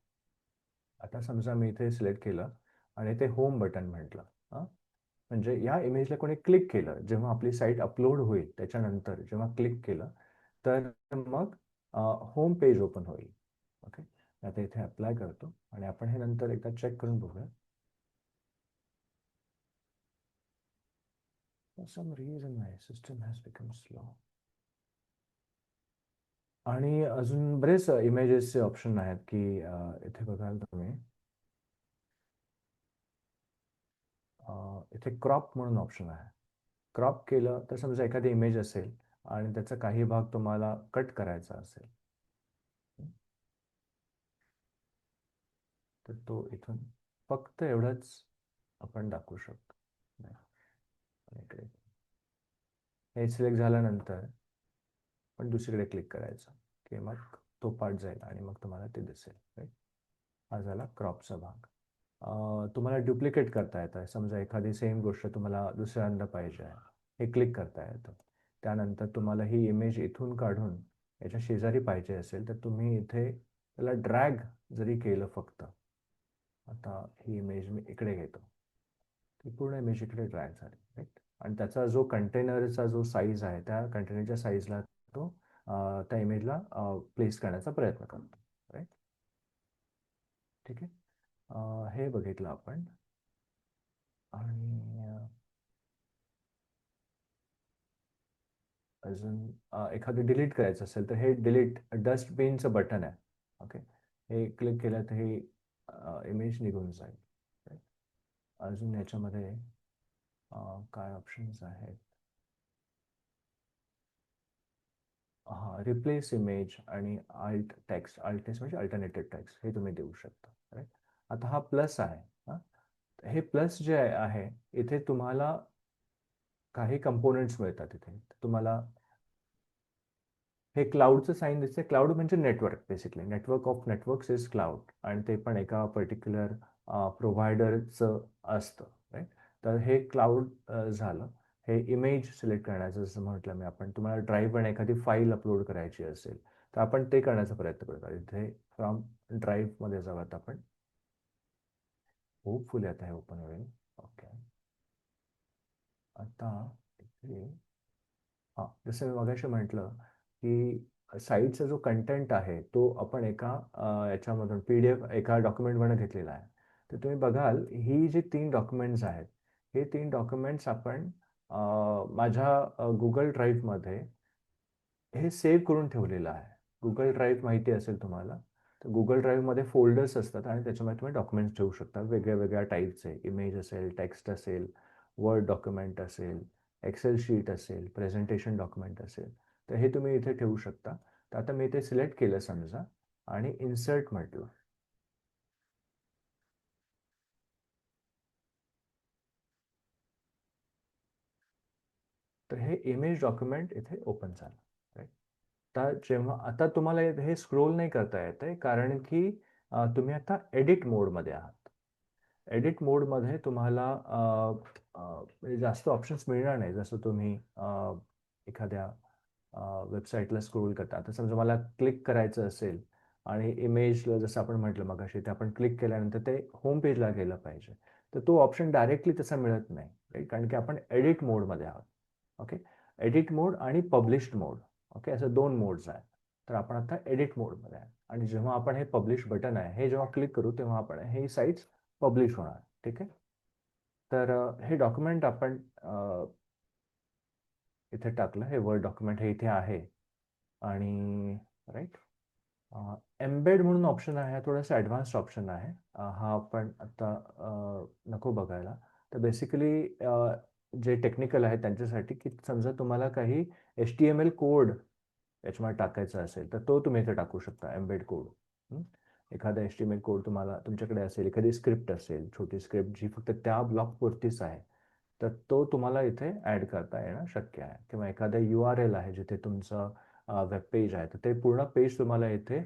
आता समजा मी इथे सिलेक्ट केलं आणि ते होम बटन म्हटलं, म्हणजे या इमेजला कोणी क्लिक केलं, जेव्हा आपली साईट अपलोड होईल त्याच्यानंतर जेव्हा क्लिक केलं तर मग होम पेज ओपन होईल. ओके. आता इथे अप्लाय करतो आणि आपण हे नंतर एकदा चेक करून बघूया. For some reason my system has become slow. आणि अजून बरेच इमेजेसचे ऑप्शन आहेत की इथे बघाल तुम्ही, इथे क्रॉप म्हणून ऑप्शन आहे. क्रॉप केलं तर समजा एखादी इमेज असेल आणि त्याचा काही भाग तुम्हाला कट करायचा असेल, तर तो इथून फक्त एवढंच आपण दाखवू शकतो. इकडे हे सिलेक्ट झाल्यानंतर पण दुसरीकडे क्लिक करायचं की मग तो पार्ट जाईल आणि मग तुम्हाला ते दिसेल. राईट. हा झाला क्रॉपचा भाग. तुम्हाला डुप्लिकेट करता येतं. समजा एखादी सेम गोष्ट तुम्हाला दुसऱ्यांदा पाहिजे आहे, हे क्लिक करता येतं. त्यानंतर तुम्हाला ही इमेज इथून काढून याच्या शेजारी पाहिजे असेल तर तुम्ही इथे त्याला ड्रॅग जरी केलं फक्त, आता ही इमेज मी इकडे घेतो, ती पूर्ण इमेज इकडे ड्रॅग झाली, राईट. आणि त्याचा जो कंटेनरचा जो साईज आहे त्या कंटेनरच्या साईजला तो त्या इमेजला प्लेस करण्याचा प्रयत्न करतो, राईट. ठीक आहे. हे बघितलं आपण. आणि अजून एखादं डिलीट करायचं असेल तर हे डिलीट डस्टबिनचं बटन आहे. ओके, हे क्लिक केलं तर हे इमेज निघून जाईल. right? अजून याच्यामध्ये काय ऑप्शन्स आहेत? हां, रिप्लेस इमेज आणि अल्ट टेक्स्ट म्हणजे अल्टरनेटिव्ह टेक्स्ट हे तुम्ही देऊ शकता, राईट. आता हा प्लस आहे. हां, हे प्लस जे आहे इथे तुम्हाला काही कंपोनेंट्स मिळतात. इथे तुम्हाला हे क्लाउडचं साईन दिसते. क्लाउड म्हणजे network, basically network of networks is cloud, आणि ते पण एका पर्टिक्युलर प्रोव्हायडरचं असतं, राईट. तर हे क्लाउड झालं. हे इमेज सिलेक्ट करण्याचं, जसं म्हटलं मी, आपण तुम्हाला ड्राईव्ह आणि एखादी फाईल अपलोड करायची असेल तर आपण ते करण्याचा प्रयत्न करतो. इथे फ्रॉम ड्राईव्हमध्ये जाऊयात आपण. होपफुली आता हे ओपन होईल. ओके, आता इथे हां, जसं मी मगाशी म्हटलं की साईटचा जो कंटेंट आहे तो आपण एका याच्यामधून PDF एका डॉक्युमेंटमधून घेतलेला आहे. तर तुम्ही बघाल ही जी 3 डॉक्युमेंट्स आहेत, हे 3 डॉक्युमेंट्स आपण माझ्या गुगल ड्राईव्हमध्ये हे सेव्ह करून ठेवलेलं आहे. गुगल ड्राईव्ह माहिती असेल तुम्हाला, तर गुगल ड्राईव्हमध्ये फोल्डर्स असतात आणि त्याच्यामध्ये तुम्ही डॉक्युमेंट्स ठेवू शकता वेगळ्या वेगळ्या टाईपचे. इमेज असेल, टेक्स्ट असेल, वर्ड डॉक्युमेंट असेल, एक्सेल शीट असेल, प्रेझेंटेशन डॉक्युमेंट असेल, तर हे तुम्ही इथे ठेवू शकता. तर आता मी ते सिलेक्ट केलं समजा आणि इन्सर्ट म्हटलं. तर हे इमेज डॉक्युमेंट इथे ओपन झालं, राईट. तर जेव्हा आता तुम्हाला हे स्क्रोल नाही करता येत आहे, कारण की तुम्ही आता एडिट मोडमध्ये आहात. एडिट मोडमध्ये तुम्हाला म्हणजे जास्त ऑप्शन्स मिळणार नाही. जसं तुम्ही एखाद्या वेबसाईटला स्क्रोल करता. आता समजा मला क्लिक करायचं असेल आणि इमेजला जसं आपण म्हटलं मगाशी, ते आपण क्लिक केल्यानंतर ते होम पेजला गेलं पाहिजे, तर तो ऑप्शन डायरेक्टली तसा मिळत नाही, राईट. कारण की आपण एडिट मोडमध्ये आहोत. ओके, एडिट मोड आणि पब्लिश्ड मोड, ओके, असं 2 मोड्स आहेत. तर आपण आता एडिट मोडमध्ये आहे, आणि जेव्हा आपण हे पब्लिश बटन आहे हे जेव्हा क्लिक करू तेव्हा आपण हे साईट्स पब्लिश होणार. ठीक आहे. तर हे डॉक्युमेंट आपण इथे टाकलं. हे वर्ड डॉक्युमेंट हे इथे आहे. आणि राईट, एम्बेड म्हणून ऑप्शन आहे. हा थोडासा ॲडव्हान्स्ड ऑप्शन आहे. हा आपण आता नको बघायला. तर बेसिकली जे टेक्निकल आहे त्यांच्यासाठी, की समजा तुम्हाला काही HTML कोड याच्यामध्ये टाकायचा असेल तर तो तुम्ही इथे टाकू शकता, एम्बेड कोड. एखादा HTML कोड तुम्हाला तुमच्याकडे असेल, एखादी स्क्रिप्ट असेल, छोटी स्क्रिप्ट जी फक्त त्या ब्लॉकपुरतीच आहे, तर तो तुम्हाला इथे ॲड करता येणं शक्य आहे. किंवा एखादा URL आहे जिथे तुमचं वेब पेज आहे, तर ते पूर्ण पेज तुम्हाला इथे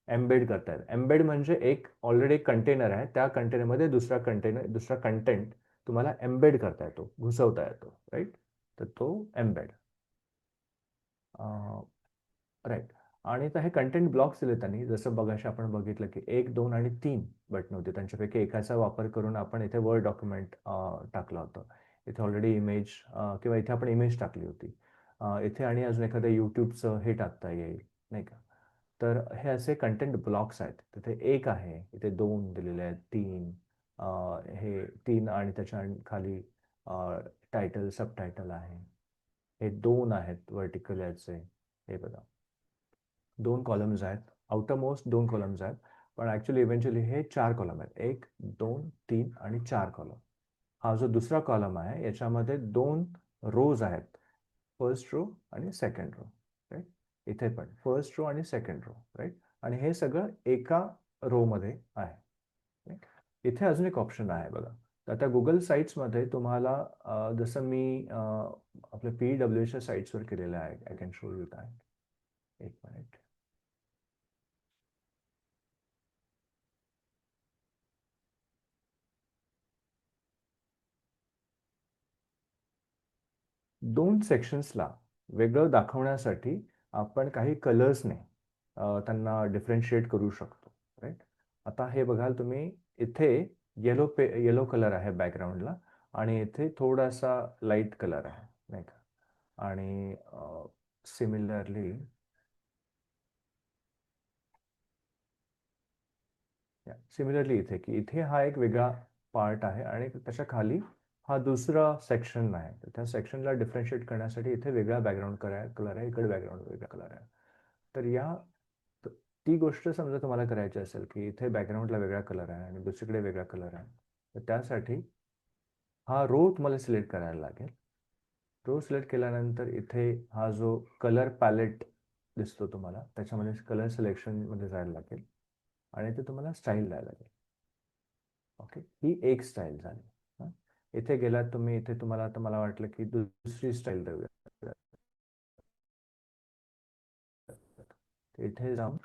एम्बेड करता येतं. एम्बेड म्हणजे एक ऑलरेडी कंटेनर आहे, त्या कंटेनरमध्ये दुसरा कंटेंट तुम्हाला एम्बेड करता येतो, घुसवता येतो, राईट. तर तो एम्बेड, राईट. आणि तर हे कंटेंट ब्लॉक्स दिले त्यांनी. जसं बघाशी आपण बघितलं की 1, 2 आणि 3 बटन होते. त्यांच्यापैकी एकाचा वापर करून आपण इथे वर्ड डॉक्युमेंट टाकलं होतं. इथे ऑलरेडी इमेज किंवा इथे आपण इमेज टाकली होती. इथे आणि अजून एखादं YouTubeचं हे टाकता येईल, नाही का. तर हे असे कंटेंट ब्लॉक्स आहेत. तिथे 1 आहे, इथे 2 दिलेले आहेत, 3, हे 3 आणि त्याच्या खाली टायटल, सबटायटल आहे. हे 2 आहेत व्हर्टिकल याचे, हे बघा 2 कॉलम्स आहेत. आउटर मोस्ट 2 कॉलम्स आहेत, पण ॲक्च्युली इव्हेंच्युअली हे 4 कॉलम आहेत. 1, 2, 3 आणि 4 कॉलम. हा जो दुसरा कॉलम आहे याच्यामध्ये 2 रोज आहेत, फर्स्ट रो आणि सेकंड रो, राईट. इथे पण फर्स्ट रो आणि सेकंड रो, राईट. आणि हे सगळं एका रो मध्ये आहे, राईट. इथे अजून एक ऑप्शन आहे बघा. तर आता गुगल साईट्समध्ये तुम्हाला जसं मी आपल्या PWAच्या साईट्सवर केलेलं आहे, I can show you that. एक मिनिट. दोन सेक्शन्सला वेगळं दाखवण्यासाठी आपण काही कलर्सने त्यांना डिफरन्शिएट करू शकतो, राईट. आता हे बघाल तुम्ही, इथे येलो कलर आहे बॅकग्राऊंडला आणि इथे थोडासा लाईट कलर आहे नाही का. आणि सिमिलरली इथे की इथे हा एक वेगळा पार्ट आहे आणि त्याच्या खाली हा दुसरा सेक्शन आहे. तर त्या सेक्शनला डिफरन्शिएट करण्यासाठी इथे वेगळा बॅकग्राऊंड कलर आहे, इकडे बॅकग्राऊंड वेगळा कलर आहे. तर ती गोष्ट समजा तुम्हाला करायची असेल की इथे बॅकग्राऊंडला वेगळा कलर आहे आणि दुसरीकडे वेगळा कलर आहे, तर त्यासाठी हा रो तुम्हाला सिलेक्ट करायला लागेल. रो सिलेक्ट केल्यानंतर इथे हा जो कलर पॅलेट दिसतो तुम्हाला त्याच्यामध्ये कलर सिलेक्शनमध्ये जायला लागेल आणि इथे तुम्हाला स्टाईल द्यायला लागेल. ओके, ही एक स्टाईल झाली. इथे गेलात तुम्ही, इथे तुम्हाला आता मला वाटलं की दुसरी स्टाईल देऊया. इथे जाऊन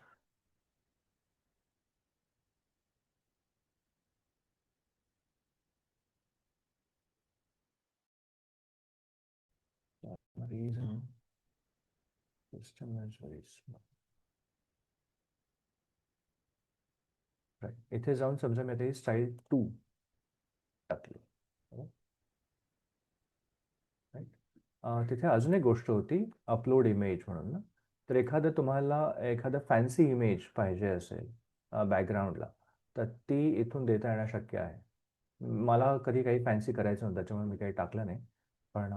reason system is very small. Right. इथे जाऊन समजा मी आता स्टाईल 2 टाकली. तिथे अजून एक गोष्ट होती, अपलोड इमेज म्हणून ना. तर एखादं फॅन्सी इमेज पाहिजे असेल बॅकग्राऊंडला, तर ती इथून देता येणं शक्य आहे. मला कधी काही फॅन्सी करायचं नव्हतं त्याच्यामुळे मी काही टाकलं नाही. पण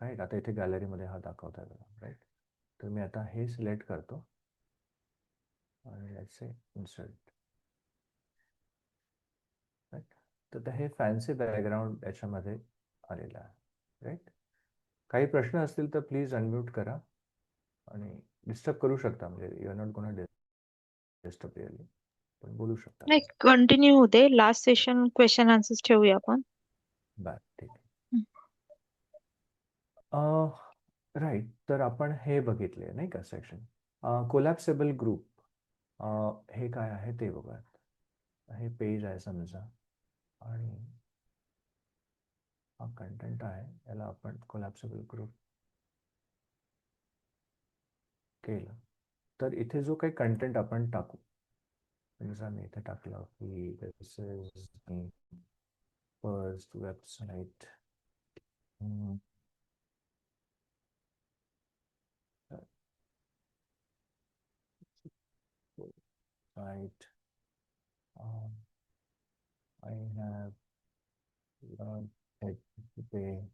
राईट, आता इथे गॅलरीमध्ये हा दाखवता येतो. राईट, तर मी आता हे सिलेक्ट करतो आणि लेट्स से इन्सर्ट. राईट, तर हे फॅन्सी बॅकग्राऊंड याच्यामध्ये आलेलं आहे. राईट, काही प्रश्न असतील तर प्लीज अनम्यूट करा आणि डिस्टर्ब करू शकता. म्हणजे you are not gonna disturb really, पण बोलू शकता. नाही, कंटिन्यू होते. लास्ट सेशन क्वेश्चन आन्सर्स ठेवूया आपण. बर, ठीक आहे. राईट, तर आपण हे बघितले नाही का सेक्शन. कोलॅप्सेबल ग्रुप हे काय आहे ते बघा. हे पेज आहे समजा आणि हा कंटेंट आहे, याला आपण कोलॅप्सेबल ग्रुप केलं तर इथे जो काही कंटेंट आपण टाकू, समजा मी इथे टाकलं की this is first website site I have learned today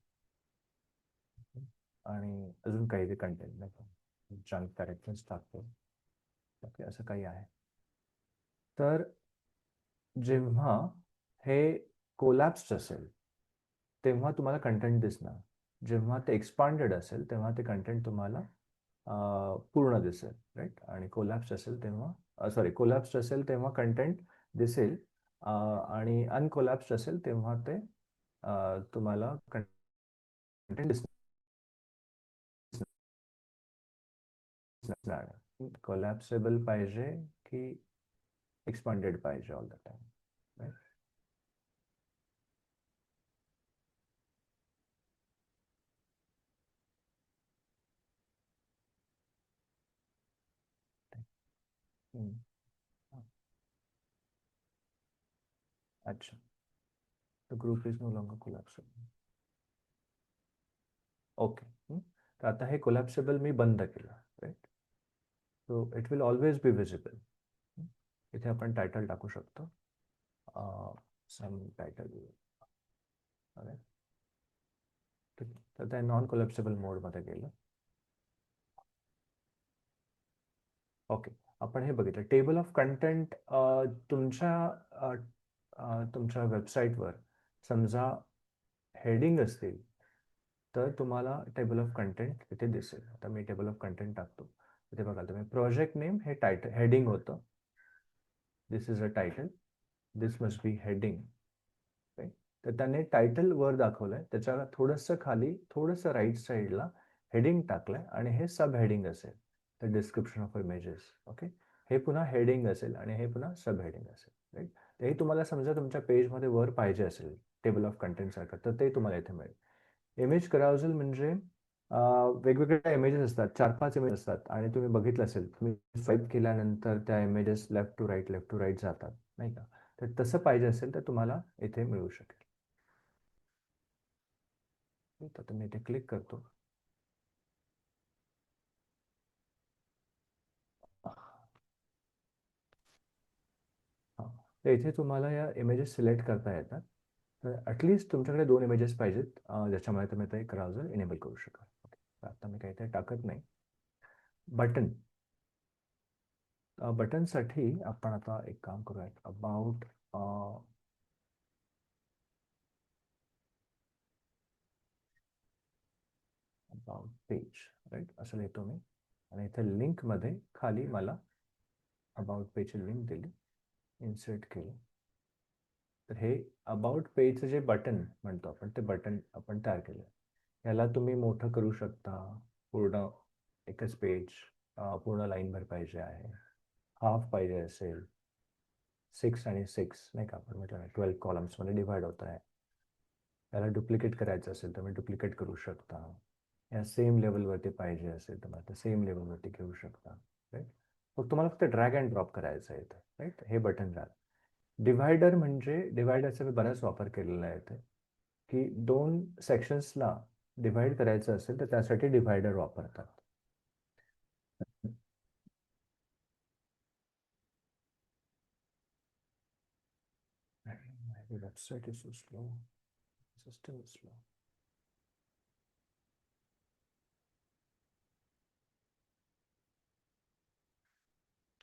आणि अजून काही कंटेंट नाही का, जंक कॅरेक्टर्स टाकतो. ओके, असं काही आहे. तर जेव्हा हे कोलॅप्स्ड असेल तेव्हा तुम्हाला कंटेंट दिसणार. जेव्हा ते एक्सपांडेड असेल तेव्हा ते कंटेंट तुम्हाला पूर्ण दिसेल. राईट, आणि कोलॅप्स्ड असेल तेव्हा कंटेंट दिसेल आणि अनकोलॅप्स्ड असेल तेव्हा ते तुम्हाला कंटेंट दिसणार. कोलॅप्सेबल पाहिजे की एक्सपांडेड पाहिजे ऑल द टाइम. राईट, अच्छा, the group is no longer collapsible. Okay, तर आता हे कोलॅप्सेबल मी बंद केलं. Right, so it will always be visible. इथे आपण टायटल टाकू शकतो, सम टायटल. तर ते नॉन कोलॅप्सेबल मोडमध्ये गेलं. ओके, आपण हे बघितलं. टेबल ऑफ कंटेंट तुमच्या वेबसाईटवर समजा हेडिंग असतील तर तुम्हाला टेबल ऑफ कंटेंट इथे दिसेल. आता मी टेबल ऑफ कंटेंट टाकतो. इथे बघा तुम्ही, प्रोजेक्ट नेम हे टायटल हेडिंग होतं. This is a title, this must be heading. तर त्याने टायटल वर दाखवलंय, त्याच्या थोडंसं खाली थोडंसं राईट साईडला हेडिंग टाकलंय आणि हे सब हेडिंग असेल. तर डिस्क्रिप्शन ऑफ इमेजेस. ओके, हे पुन्हा हेडिंग असेल आणि हे पुन्हा सब हेडिंग असेल. राईट, तर हे तुम्हाला समजा तुमच्या पेजमध्ये वर पाहिजे असेल टेबल ऑफ कंटेंट सारखं, तर ते तुम्हाला इथे मिळेल. इमेज कराउजल म्हणजे वेगवेगळ्या इमेजेस असतात, 4-5 इमेज असतात आणि तुम्ही बघितलं असेल, तुम्ही स्वाईप केल्यानंतर त्या इमेजेस लेफ्ट टू राईट जातात नाही का. तर तसं पाहिजे असेल तर तुम्हाला इथे मिळू शकेल. तर मी इथे क्लिक करतो. तर इथे तुम्हाला या इमेजेस सिलेक्ट करता येतात. तर ॲटलिस्ट तुमच्याकडे 2 इमेजेस पाहिजेत ज्याच्यामुळे तुम्ही ते ब्राउझर इनेबल करू शकाल. ओके, आता मी काही ते टाकत नाही. बटन बटनसाठी आपण आता एक काम करूयात. अबाउट पेज, राईट, असं लिहितो मी. आणि इथे लिंकमध्ये खाली मला अबाउट पेजची लिंक दिली, इन्सर्ट केलं. तर हे अबाउट पेजचं जे बटन म्हणतो आपण, ते बटन आपण तयार केलं. याला तुम्ही मोठं करू शकता. पूर्ण एकच पेज पूर्ण लाईनभर पाहिजे आहे, हाफ पाहिजे असेल, 6 आणि 6 नाही का आपण म्हटलं 12 कॉलम्समध्ये डिवाइड होत आहे. त्याला डुप्लिकेट करायचं असेल तर मी डुप्लिकेट करू शकता. या सेम लेवलवरती पाहिजे असेल तर मला सेम लेवलवरती घेऊ शकता, राईट. मग तुम्हाला फक्त ड्रॅग अँड ड्रॉप करायचं आहे इथे, राईट. हे बटन झालं. डिव्हायडर म्हणजे डिव्हायडरचा मी बराच वापर केलेला आहे इथे, की 2 सेक्शन्सला डिव्हाइड करायचं असेल तर त्यासाठी डिव्हायडर वापरतात. Website is so slow, system is slow.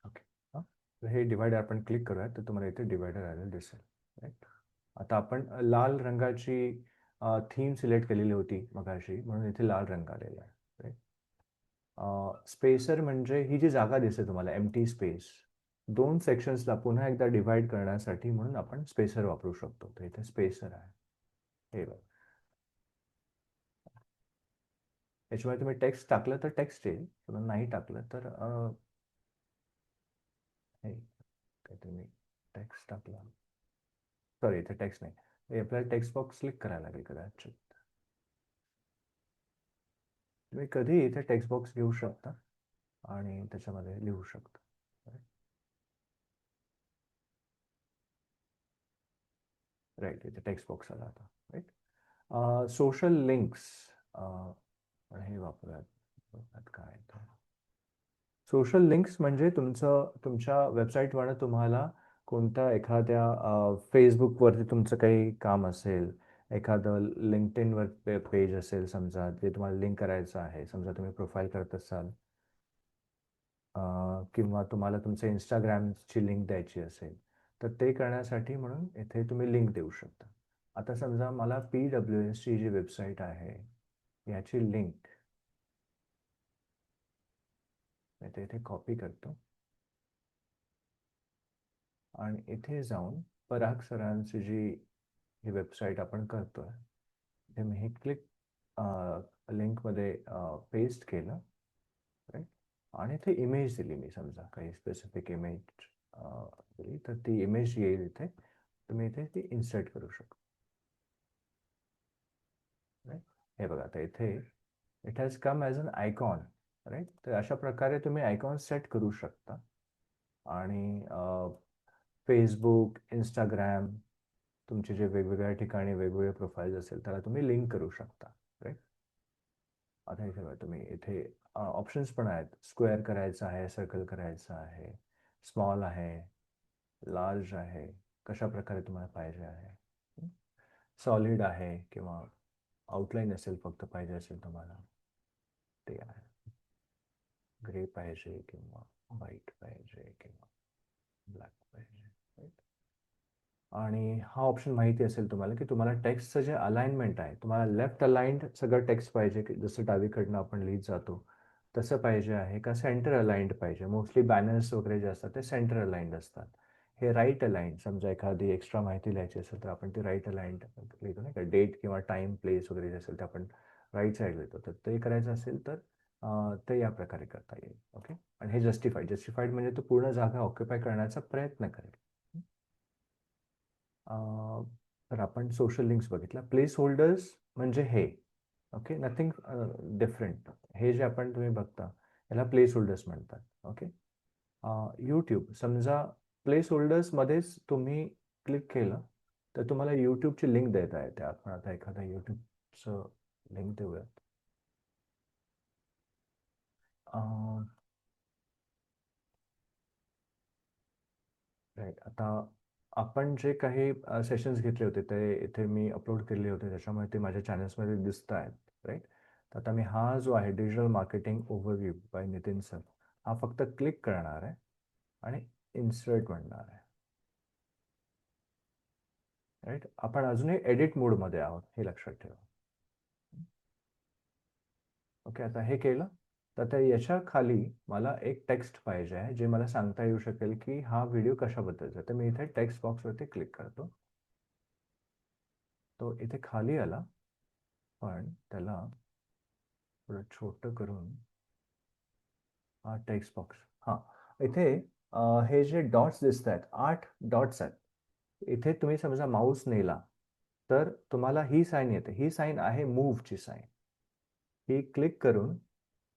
Okay, हां, तर हे डिवायडर आपण क्लिक करूया तर तुम्हाला इथे डिवायडर आलेलं दिसेल, राईट. आता आपण लाल रंगाची थीम सिलेक्ट केलेली होती मगाशी, म्हणून इथे लाल रंग आलेला आहे, राईट. स्पेसर म्हणजे ही जी जागा दिसते तुम्हाला, एम्प्टी स्पेस, 2 सेक्शन्सला पुन्हा एकदा डिवाइड करण्यासाठी म्हणून आपण स्पेसर वापरू शकतो. तर इथे स्पेसर आहे, हे बघा. याच्यामुळे तुम्ही टेक्स्ट टाकलं तर टेक्स्ट येईल, किंवा नाही टाकलं तर हे काहीतरी मी टेक्स्ट टाकला, सॉरी इथे टेक्स्ट नाही, हे आपल्याला टेक्स्ट बॉक्स क्लिक करायला लागेल कदाचित. तुम्ही कधी इथे टेक्स्ट बॉक्स घेऊ शकता आणि त्याच्यामध्ये लिहू शकता. राईट, इथे टेक्स्ट बॉक्स आला आता, राईट. सोशल लिंक्स हे वापरूयात. काय सोशल लिंक्स म्हणजे तुमच्या वेबसाईटवरनं तुम्हाला कोणत्या एखाद्या फेसबुकवरती तुमचं काही काम असेल, एखादं लिंक्डइनवर पेज असेल समजा, जे तुम्हाला लिंक करायचं आहे. समजा तुम्ही प्रोफाईल करत असाल, किंवा तुम्हाला तुमचं इंस्टाग्रामची लिंक द्यायची असेल, तर ते करण्यासाठी म्हणून इथे तुम्ही लिंक देऊ शकता. आता समजा मला PWSची जी वेबसाईट आहे याची लिंक इथे कॉपी करतो आणि इथे जाऊन पराग सरांची जी ही वेबसाईट आपण करतोय, ते मी हे क्लिक लिंकमध्ये पेस्ट केलं, राईट. आणि इथे इमेज दिली मी, समजा काही स्पेसिफिक इमेज दिली, तर ती इमेज येईल इथे. तुम्ही इथे ती इन्सर्ट करू शकता, राईट. हे बघा, आता इथे it has come as an icon, right. तर अशा प्रकारे तुम्ही आयकॉन सेट करू शकता. आणि फेसबुक, इंस्टाग्राम, तुमचे जे वेगवेगळ्या ठिकाणी वेगवेगळे प्रोफाईल्स असेल त्याला तुम्ही लिंक करू शकता, राईट. आता इथे बघा, तुम्ही इथे ऑप्शन्स पण आहेत. स्क्वेअर करायचं आहे, सर्कल करायचं आहे, स्मॉल आहे, लार्ज आहे, कशा प्रकारे तुम्हाला पाहिजे आहे. सॉलिड आहे किंवा आउटलाईन असेल फक्त पाहिजे असेल तुम्हाला, ते आहे. ग्रे पाहिजे किंवा व्हाईट पाहिजे किंवा ब्लॅक पाहिजे, राईट. आणि हा ऑप्शन माहिती असेल तुम्हाला की तुम्हाला टेक्स्टचं जे अलाइनमेंट आहे, तुम्हाला लेफ्ट अलाइंड सगळं टेक्स्ट पाहिजे, की जसं डावीकडनं आपण लिहित जातो तसं पाहिजे आहे, का सेंटर अलाइंड पाहिजे. मोस्टली बॅनर्स वगैरे जे असतात ते सेंटर अलाइंड असतात. हे राईट अलाइंड, समजा एखादी एक्स्ट्रा माहिती लिहायची असेल तर आपण ती राईट अलाइंड लिहितो, नाही का. डेट किंवा टाइम, प्लेस वगैरे जे असेल ते आपण राईट साईड लिहितो. तर ते करायचं असेल तर ते या प्रकारे करता येईल, ओके. आणि हे जस्टिफाईड म्हणजे तो पूर्ण जागा ऑक्युपाय करण्याचा प्रयत्न करेल. तर आपण सोशल लिंक्स बघितला. प्लेस होल्डर्स म्हणजे हे, ओके, नथिंग डिफरंट. हे जे आपण तुम्ही बघता याला प्लेस होल्डर्स म्हणतात, ओके. यूट्यूब समजा प्लेस होल्डर्समध्येच तुम्ही क्लिक केलं तर तुम्हाला यूट्यूबची लिंक देता येते. आपण आता एखादा यूट्यूबचं लिंक देऊयात. राईट. आता आपण जे काही सेशन्स घेतले होते ते इथे मी अपलोड केले होते, त्याच्यामुळे ते माझ्या चॅनल्समध्ये दिसत आहेत. राईट. तर आता मी हा जो आहे digital marketing overview by Nitin sir, हा फक्त क्लिक करणार आहे आणि इन्सर्ट म्हणणार आहे. राईट. आपण अजूनही एडिट मोडमध्ये आहोत हे लक्षात ठेवा. ओके. आता हे केलं तर त्या याच्या खाली मला एक टेक्स्ट पाहिजे आहे जे मला सांगता येऊ शकेल की हा व्हिडिओ कशाबद्दलचा आहे. तर मी इथे टेक्स्ट बॉक्सवरती क्लिक करतो. तो इथे खाली आला, पण त्याला थोडं छोटं करून हा टेक्स्ट बॉक्स, हां इथे हे जे डॉट्स दिसत आहेत, 8 डॉट्स आहेत. इथे तुम्ही समजा माऊस नेला तर तुम्हाला ही साईन येते. ही साईन आहे मूव्हची साईन. ही क्लिक करून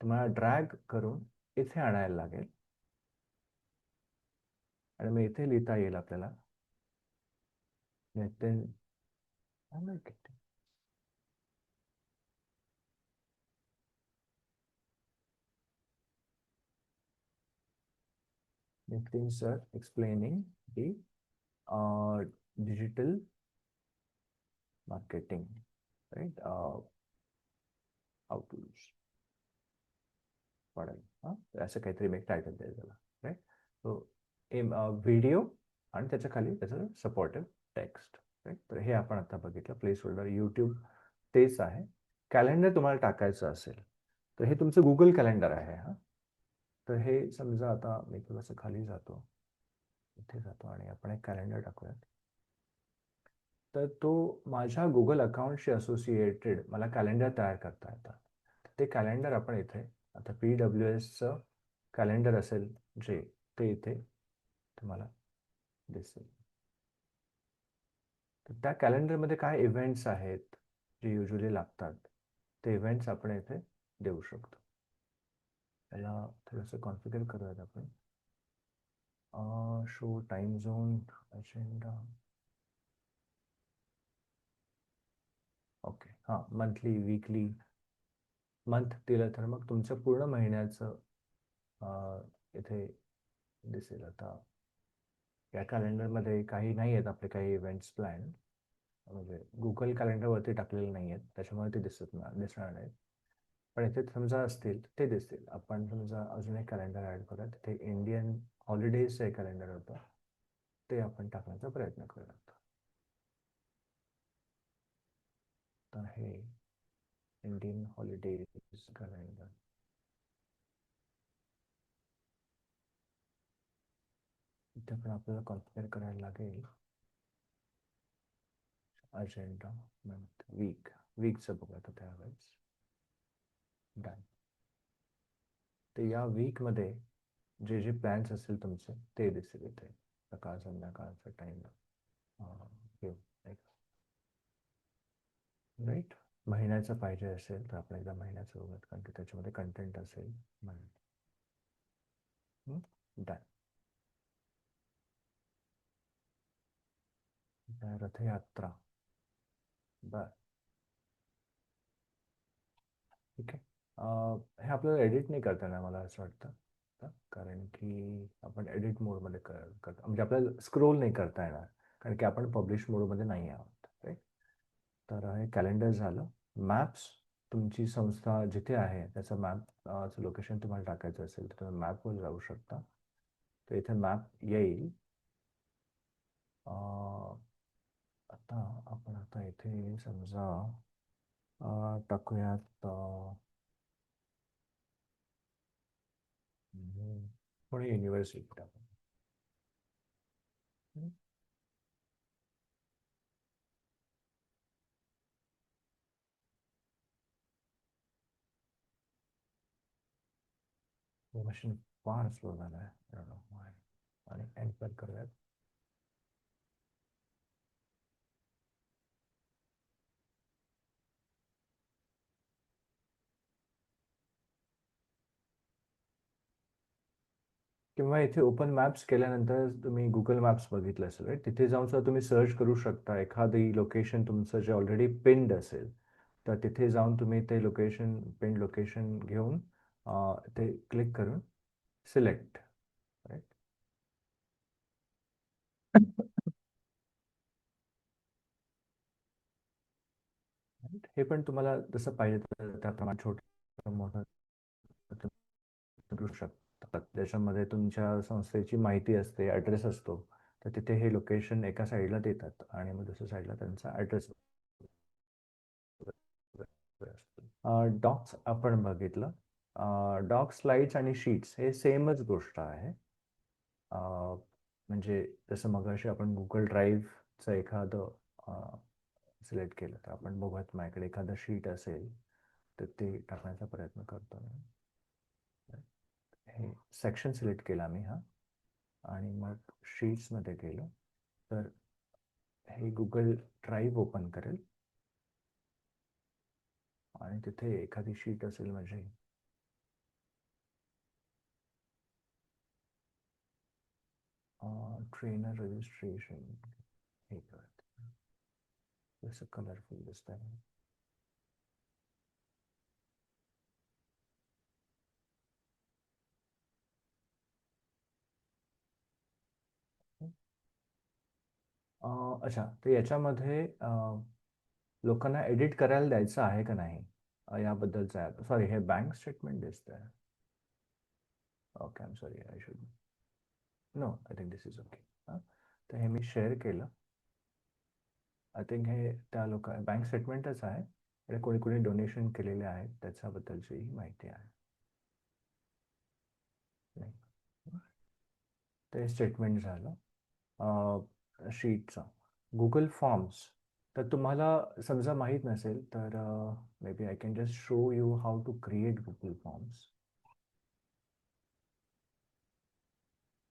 तुम्हाला ड्रॅग करून इथे आणायला लागेल आणि मग इथे लिहिता येईल आपल्याला Nitin. Nitin sir explaining the digital marketing, right? How to use पडेल. असं काहीतरी मी टायटल द्यायला त्याला. राईट. सो व्हिडिओ आणि त्याच्या खाली त्याचं सपोर्टिव्ह टेक्स्ट. राईट. तर हे आपण आता बघितलं. प्लेस होल्डर यूट्यूब तेच आहे. कॅलेंडर तुम्हाला टाकायचं असेल तर हे तुमचं गुगल कॅलेंडर आहे. तर हे समजा आता मी थोडंसं खाली जातो, इथे जातो आणि आपण एक कॅलेंडर टाकूयात. तर तो माझ्या गुगल अकाउंटशी असोसिएटेड मला कॅलेंडर तयार करता येतात. ते कॅलेंडर आपण इथे आता PWSचं कॅलेंडर असेल जे, ते इथे तुम्हाला दिसेल. तर त्या कॅलेंडरमध्ये काय इव्हेंट्स आहेत जे युजली लागतात ते इव्हेंट्स आपण इथे देऊ शकतो. त्याला थोडंसं कॉन्फिगर करूयात आपण. Show time zone agenda. Okay. हां, मंथली, वीकली. मंथ दिलं तर मग तुमचं पूर्ण महिन्याचं इथे दिसेल. आता या कॅलेंडरमध्ये काही नाही आहेत आपले काही इव्हेंट्स प्लॅन, म्हणजे गुगल कॅलेंडरवरती टाकलेले नाही आहेत त्याच्यामुळे ते दिसणार नाहीत. पण इथे समजा असतील ते दिसतील. आपण समजा अजून एक कॅलेंडर ॲड करूया. तिथे इंडियन हॉलिडेजचं एक कॅलेंडर होतं, ते आपण टाकण्याचा प्रयत्न करूयात. तर हे इंडियन हॉलिडेज कॅलेंडर. इथे पण आपल्याला कॉन्फिगर करायला लागेल अजेंडा, मंथ, वीकचं बघूया त्यावेळेस. डन. तर या वीकमध्ये जे जे प्लॅन्स असतील तुमचे ते दिसेल इथे. सकाळ संध्याकाळचा टाईम घेऊ. राईट. महिन्याचं पाहिजे असेल तर आपण एकदा महिन्याचं बघूयात, कारण की त्याच्यामध्ये कंटेंट असेल. डन. रथयात्रा. बर. ठीक आहे. हे आपल्याला एडिट नाही करता येणार मला असं वाटतं, कारण की आपण एडिट मोडमध्ये करतो, म्हणजे आपल्याला स्क्रोल नाही करता येणार कारण की आपण पब्लिश मोडमध्ये नाही आहोत. राईट. तर हे कॅलेंडर झालं. मॅप्स, तुमची संस्था जिथे आहे त्याचं मॅपचं लोकेशन तुम्हाला टाकायचं असेल तर तुम्ही मॅपवर जाऊ शकता. तर इथे मॅप येईल. आता आपण आता इथे समजा टाकूयात पुणे युनिव्हर्सिटी टाकू. मशीन फार स्लो झाला आहे आणि एंटर करूयात. किंवा इथे ओपन मॅप्स केल्यानंतर तुम्ही गुगल मॅप्स बघितलं असेल राईट, तिथे जाऊन सुद्धा तुम्ही सर्च करू शकता एखादी लोकेशन तुमचं जे ऑलरेडी पिन्ड असेल तर तिथे जाऊन तुम्ही ते लोकेशन पिन लोकेशन घेऊन ते क्लिक करून सिलेक्ट राईट. हे पण तुम्हाला जसं पाहिजे त्याप्रमाणे छोटं मोठं करू शकतात. ज्याच्यामध्ये तुमच्या संस्थेची माहिती असते, ॲड्रेस असतो, तर तिथे हे लोकेशन एका साईडला देतात आणि मग दुसऱ्या साईडला त्यांचा ॲड्रेस डॉक्स आपण बघितलं. डॉक स्लाइड्स आणि शीट्स हे सेमच गोष्ट आहे. म्हणजे जसं मगाशी आपण गुगल ड्राईव्हचं एखादं सिलेक्ट केलं तर आपण बघत माझ्याकडे एखादं शीट असेल तर ते टाकण्याचा प्रयत्न करतो. हे सेक्शन सिलेक्ट केला मी आणि मग शीट्समध्ये गेलो तर हे गुगल ड्राईव्ह ओपन करेल आणि तिथे एखादी शीट असेल म्हणजे ट्रेनर रजिस्ट्रेशन हे करत जसं कलरफुल दिसत आहे. अच्छा, तर याच्यामध्ये लोकांना एडिट करायला द्यायचं आहे का नाही याबद्दलचं आहे. सॉरी, हे बँक स्टेटमेंट दिसत आहे. Okay, I am sorry, I should know, I think this is okay. तर हे मी शेअर केलं. आय थिंक हे त्या बँक स्टेटमेंटच आहे. कोणी कोणी डोनेशन केलेले आहेत त्याच्याबद्दलची ही माहिती आहे. ते स्टेटमेंट झालं शीटचं. गुगल फॉर्म्स तर तुम्हाला समजा माहीत नसेल तर maybe I can just show you how to create Google forms.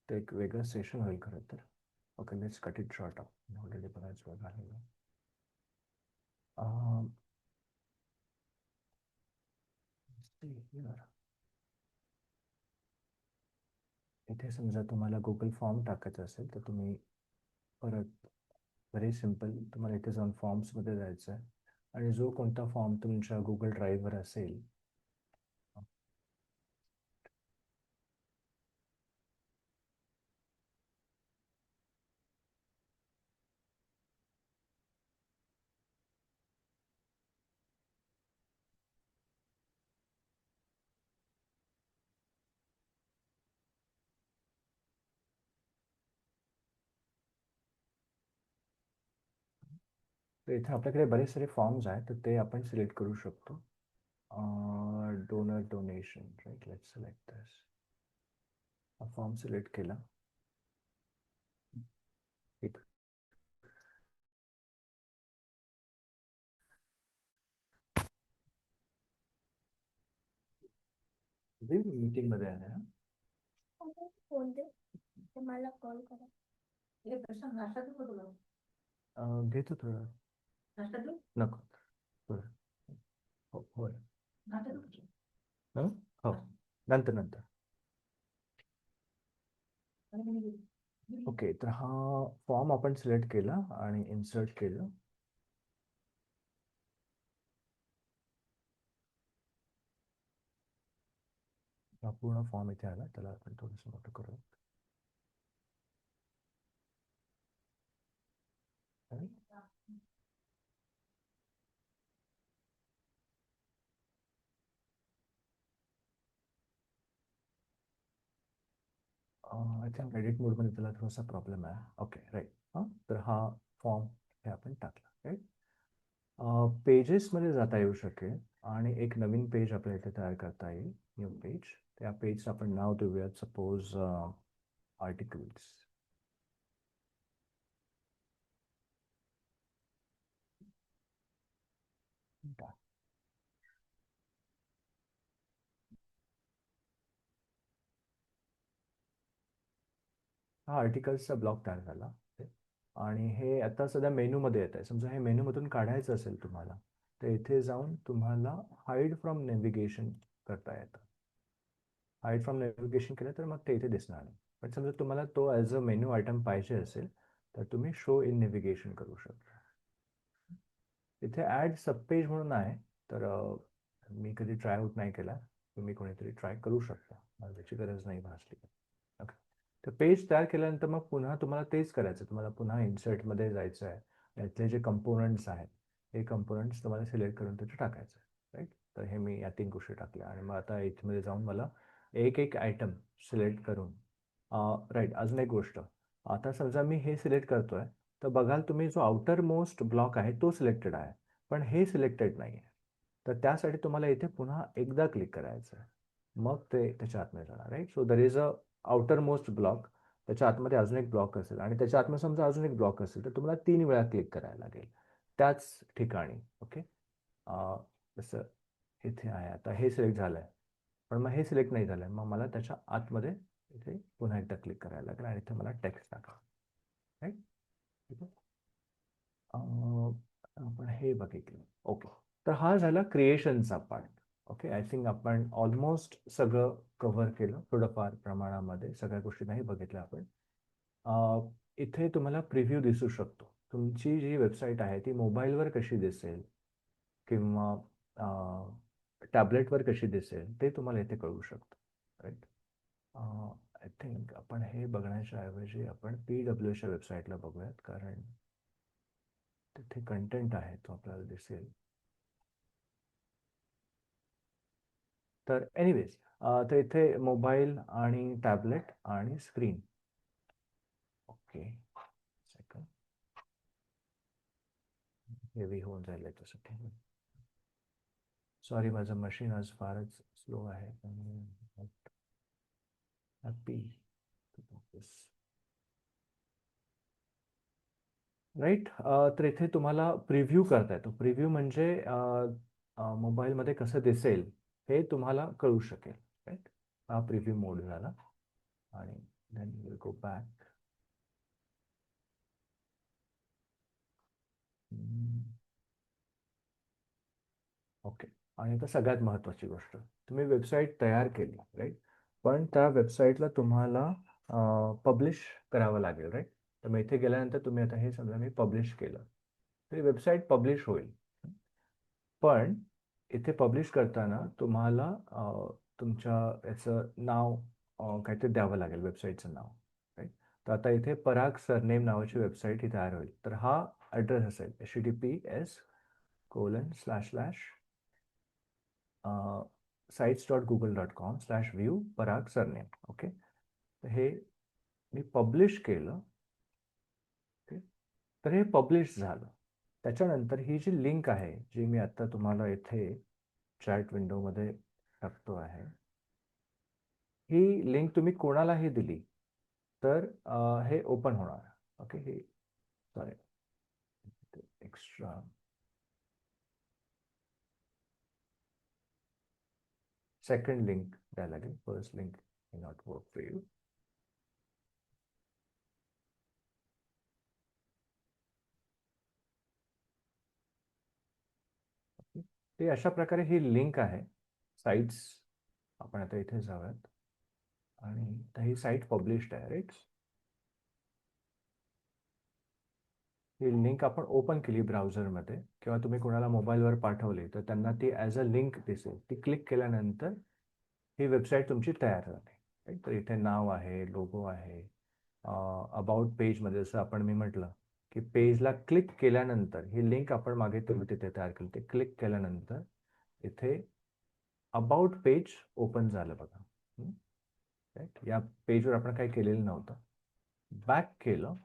ते एक वेगळं सेशन होईल खरं तर. Okay, let's cut it short up. Already बराच वेळ झालेला. इथे समजा तुम्हाला गुगल फॉर्म टाकायचा असेल तर तुम्ही परत व्हेरी सिम्पल तुम्हाला इथे जाऊन फॉर्म्समध्ये जायचं आहे आणि जो कोणता फॉर्म तुमच्या गुगल ड्राईव्हवर असेल तर इथे आपल्याकडे बरेच सारे फॉर्म्स आहेत तर ते आपण सिलेक्ट करू शकतो. Donor donation right, let's select this. हा फॉर्म सिलेक्ट केला. मीटिंग मध्ये आहे ना. मला कॉल करा. घेतो थोडं. नको थोडं. हो हो हो, नंतर नंतर. ओके, तर हा फॉर्म आपण सिलेक्ट केला आणि इन्सर्ट केलं. हा पूर्ण फॉर्म इथे आला, त्याला आपण थोडंसं मोठं करू. आय थिंक एडिट मोडमध्ये त्याला थोडासा प्रॉब्लेम आहे. Okay right. तर हा फॉर्म हे आपण टाकला राईट. पेजेसमध्ये जाता येऊ शकेल आणि एक नवीन पेज आपल्याला इथे तयार करता येईल, न्यू पेज. त्या पेजचं आपण नाव देऊयात सपोज आर्टिकल्स. हा आर्टिकल्सचा ब्लॉक तयार झाला आणि हे आता सध्या मेनूमध्ये येत आहे. समजा हे मेनूमधून काढायचं असेल तुम्हाला तर इथे जाऊन तुम्हाला हाईड फ्रॉम नेव्हिगेशन करता येतं. हाईड फ्रॉम नेव्हिगेशन केलं तर मग ते इथे दिसणार नाही. पण समजा तुम्हाला तो ॲज अ मेन्यू आयटम पाहिजे असेल तर तुम्ही शो इन नेव्हिगेशन करू शकता. इथे ॲड सबपेज म्हणून आहे, तर मी कधी ट्राय आउट नाही केला. तुम्ही कोणीतरी ट्राय करू शकता, मला त्याची गरज नाही भासली. ओके, तर पेज तयार केल्यानंतर मग पुन्हा तुम्हाला तेच करायचं. तुम्हाला पुन्हा इन्सर्टमध्ये जायचं आहे. यातले जे कंपोनंट्स आहेत हे कंपोनंट्स तुम्हाला सिलेक्ट करून तिथे टाकायचं आहे, राईट. तर हे मी या 3 गोष्टी टाकल्या आणि मग आता इथमध्ये जाऊन मला एक एक आयटम सिलेक्ट करून राईट. अजून एक गोष्ट, आता समजा मी हे सिलेक्ट करतोय तर बघाल तुम्ही जो आउटर मोस्ट ब्लॉक आहे तो सिलेक्टेड आहे, पण हे सिलेक्टेड नाही आहे. तर त्यासाठी तुम्हाला इथे पुन्हा एकदा क्लिक करायचं आहे, मग ते त्याच्या आतमध्ये जाणार, right. So there is a outer most block, त्याच्या आतमध्ये अजून एक ब्लॉक असेल आणि त्याच्या आतमध्ये समजा अजून एक ब्लॉक असेल तर तुम्हाला 3 वेळा क्लिक करायला लागेल त्याच ठिकाणी. ओके, जसं इथे आहे आता हे सिलेक्ट झालं आहे, पण मग हे सिलेक्ट नाही झालं आहे, मग मला त्याच्या आतमध्ये इथे पुन्हा एकदा क्लिक करायला लागेल आणि इथे मला टेक्स्ट टाका, राईट. ठीक आहे, आपण हे बघितलं. ओके, तर हा झाला क्रिएशनचा पार्ट. ओके, आय थिंक आपण ऑलमोस्ट सगळं कव्हर केलं. थोडंफार प्रमाणामध्ये सगळ्या गोष्टी नाही बघितल्या आपण. इथे तुम्हाला प्रिव्ह्यू दिसू शकतो. तुमची जी वेबसाईट आहे ती मोबाईलवर कशी दिसेल किंवा टॅबलेटवर कशी दिसेल ते तुम्हाला इथे कळू शकतं, राईट. आय थिंक आपण हे बघण्याच्या ऐवजी आपण PWAच्या वेबसाईटला बघूयात, कारण तिथे कंटेंट आहे तो आपल्याला दिसेल. तर एनिवेज, तर इथे मोबाईल आणि टॅबलेट आणि स्क्रीन. ओके, सेकंड, हेवी होऊन जाईल याच्यासाठी. सॉरी, माझं मशीन आज फारच स्लो आहे. Happy right. तर इथे तुम्हाला प्रिव्ह्यू करता येतो. प्रिव्ह्यू म्हणजे मोबाईलमध्ये कसं दिसेल हे तुम्हाला कळू शकेल, राईट. हा प्रिव्ह्यू मोड झाला आणि then will go back. Okay, आणि आता सगळ्यात महत्त्वाची गोष्ट, तुम्ही वेबसाईट तयार केली, राईट. पण त्या वेबसाईटला तुम्हाला पब्लिश करावं लागेल, राईट. तर मग इथे गेल्यानंतर तुम्ही आता हे समजा मी पब्लिश केलं तर वेबसाईट पब्लिश होईल. पण इथे पब्लिश करताना तुम्हाला तुमच्या याचं नाव काहीतरी द्यावं लागेल, वेबसाईटचं नाव, राईट. तर आता इथे पराग सरनेम नावाची वेबसाईट ही तयार होईल. तर हा ॲड्रेस असेल https:// sites.google.com/view पराग सरनेम. ओके, तर हे मी पब्लिश केलं. ओके, तर हे पब्लिश झालं. त्याच्यानंतर ही जी लिंक आहे जी मी आता तुम्हाला इथे चॅट विंडोमध्ये टाकतो आहे, ही लिंक तुम्ही कोणालाही दिली तर हे ओपन होणार. ओके, हे सॉरी एक्स्ट्रा सेकंड लिंक द्यायला लागेल. First link not work for you. ते अशा प्रकारे ही लिंक आहे साईट्स. आपण आता इथे जाऊयात आणि ही साईट पब्लिश्ड आहे, राईट. ही लिंक आपण ओपन केली ब्राउझरमध्ये किंवा तुम्ही कोणाला मोबाईलवर पाठवली तर त्यांना ती ॲज अ लिंक दिसेल. ती क्लिक केल्यानंतर ही वेबसाईट तुमची तयार झाली, राईट. तर इथे नाव आहे, लोगो आहे. अबाउट पेजमध्ये जसं आपण मी म्हटलं की पेजला क्लिक केल्यानंतर ही लिंक आपण मागे तिथे तयार केली, ते क्लिक केल्यानंतर इथे अबाउट पेज ओपन झालं बघा, राईट. या पेजवर आपण काही केलेलं नव्हतं. बॅक केलं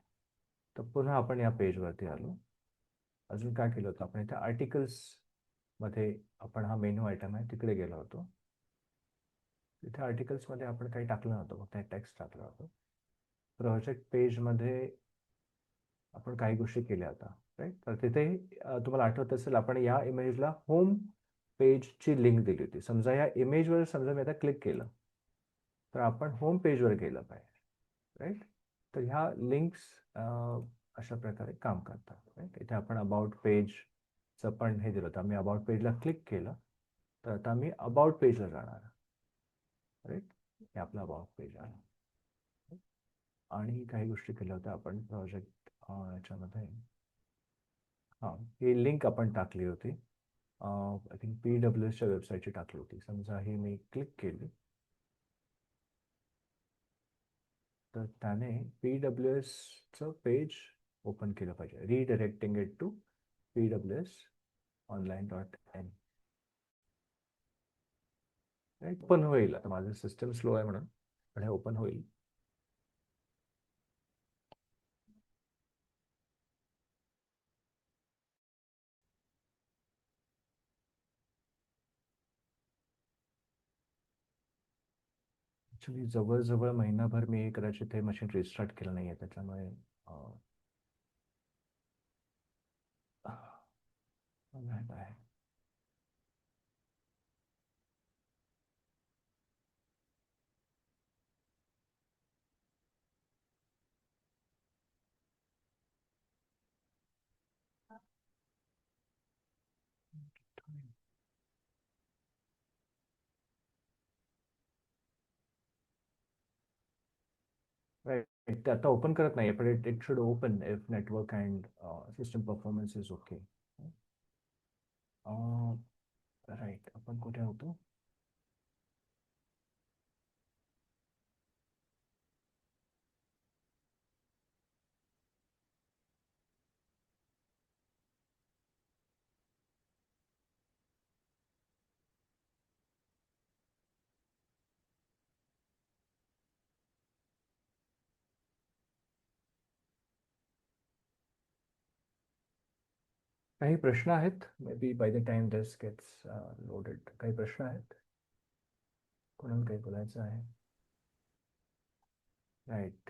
तर पुन्हा आपण या पेजवरती आलो. अजून काय केलं होतं आपण इथे आर्टिकल्स मध्ये आपण हा मेनू आयटम आहे तिकडे गेलो होतो. तिथे आर्टिकल्समध्ये आपण काही टाकलं नव्हतं, फक्त टेक्स्ट टाकलं होतं. प्रोजेक्ट पेजमध्ये आपण काही गोष्टी केल्या होत्या, राईट. तर तिथे तुम्हाला आठवत असेल आपण या इमेजला होम पेजची लिंक दिली होती. समजा या इमेजवर समजा मी आता क्लिक केलं तर आपण होम पेजवर गेलं पाहिजे, राईट. तर ह्या लिंक्स अशा प्रकारे काम करतात, राईट. इथे आपण अबाउट पेजचं पण हे दिलं होतं. आम्ही अबाउट पेजला क्लिक केलं तर आता मी अबाउट पेजला जाणार, राईट. हे आपला अबाउट पेज आहे. आणि काही गोष्टी केल्या होत्या आपण प्रोजेक्ट याच्यामध्ये. हां, ही लिंक आपण टाकली होती. आय थिंक PWSच्या वेबसाईटची टाकली होती. समजा ही मी क्लिक केली तर त्याने PWSचं पेज ओपन केलं पाहिजे. Redirecting it to pwsonline.in. Right, open होईल. आता माझं सिस्टम स्लो आहे म्हणून, पण हे ओपन होईल. ॲक्च्युली जवळजवळ महिनाभर मी कदाचित हे मशीन रिस्टार्ट केलं नाही आहे, त्याच्यामुळे lag आहे. राईट, ते आता ओपन करत नाही, पण it should open if network and system performance is okay. Right, आपण कुठे होतो? काही प्रश्न आहेत? Maybe by the time this gets loaded. काही प्रश्न आहेत? कोणाला काही बोलायचं आहे? राईट,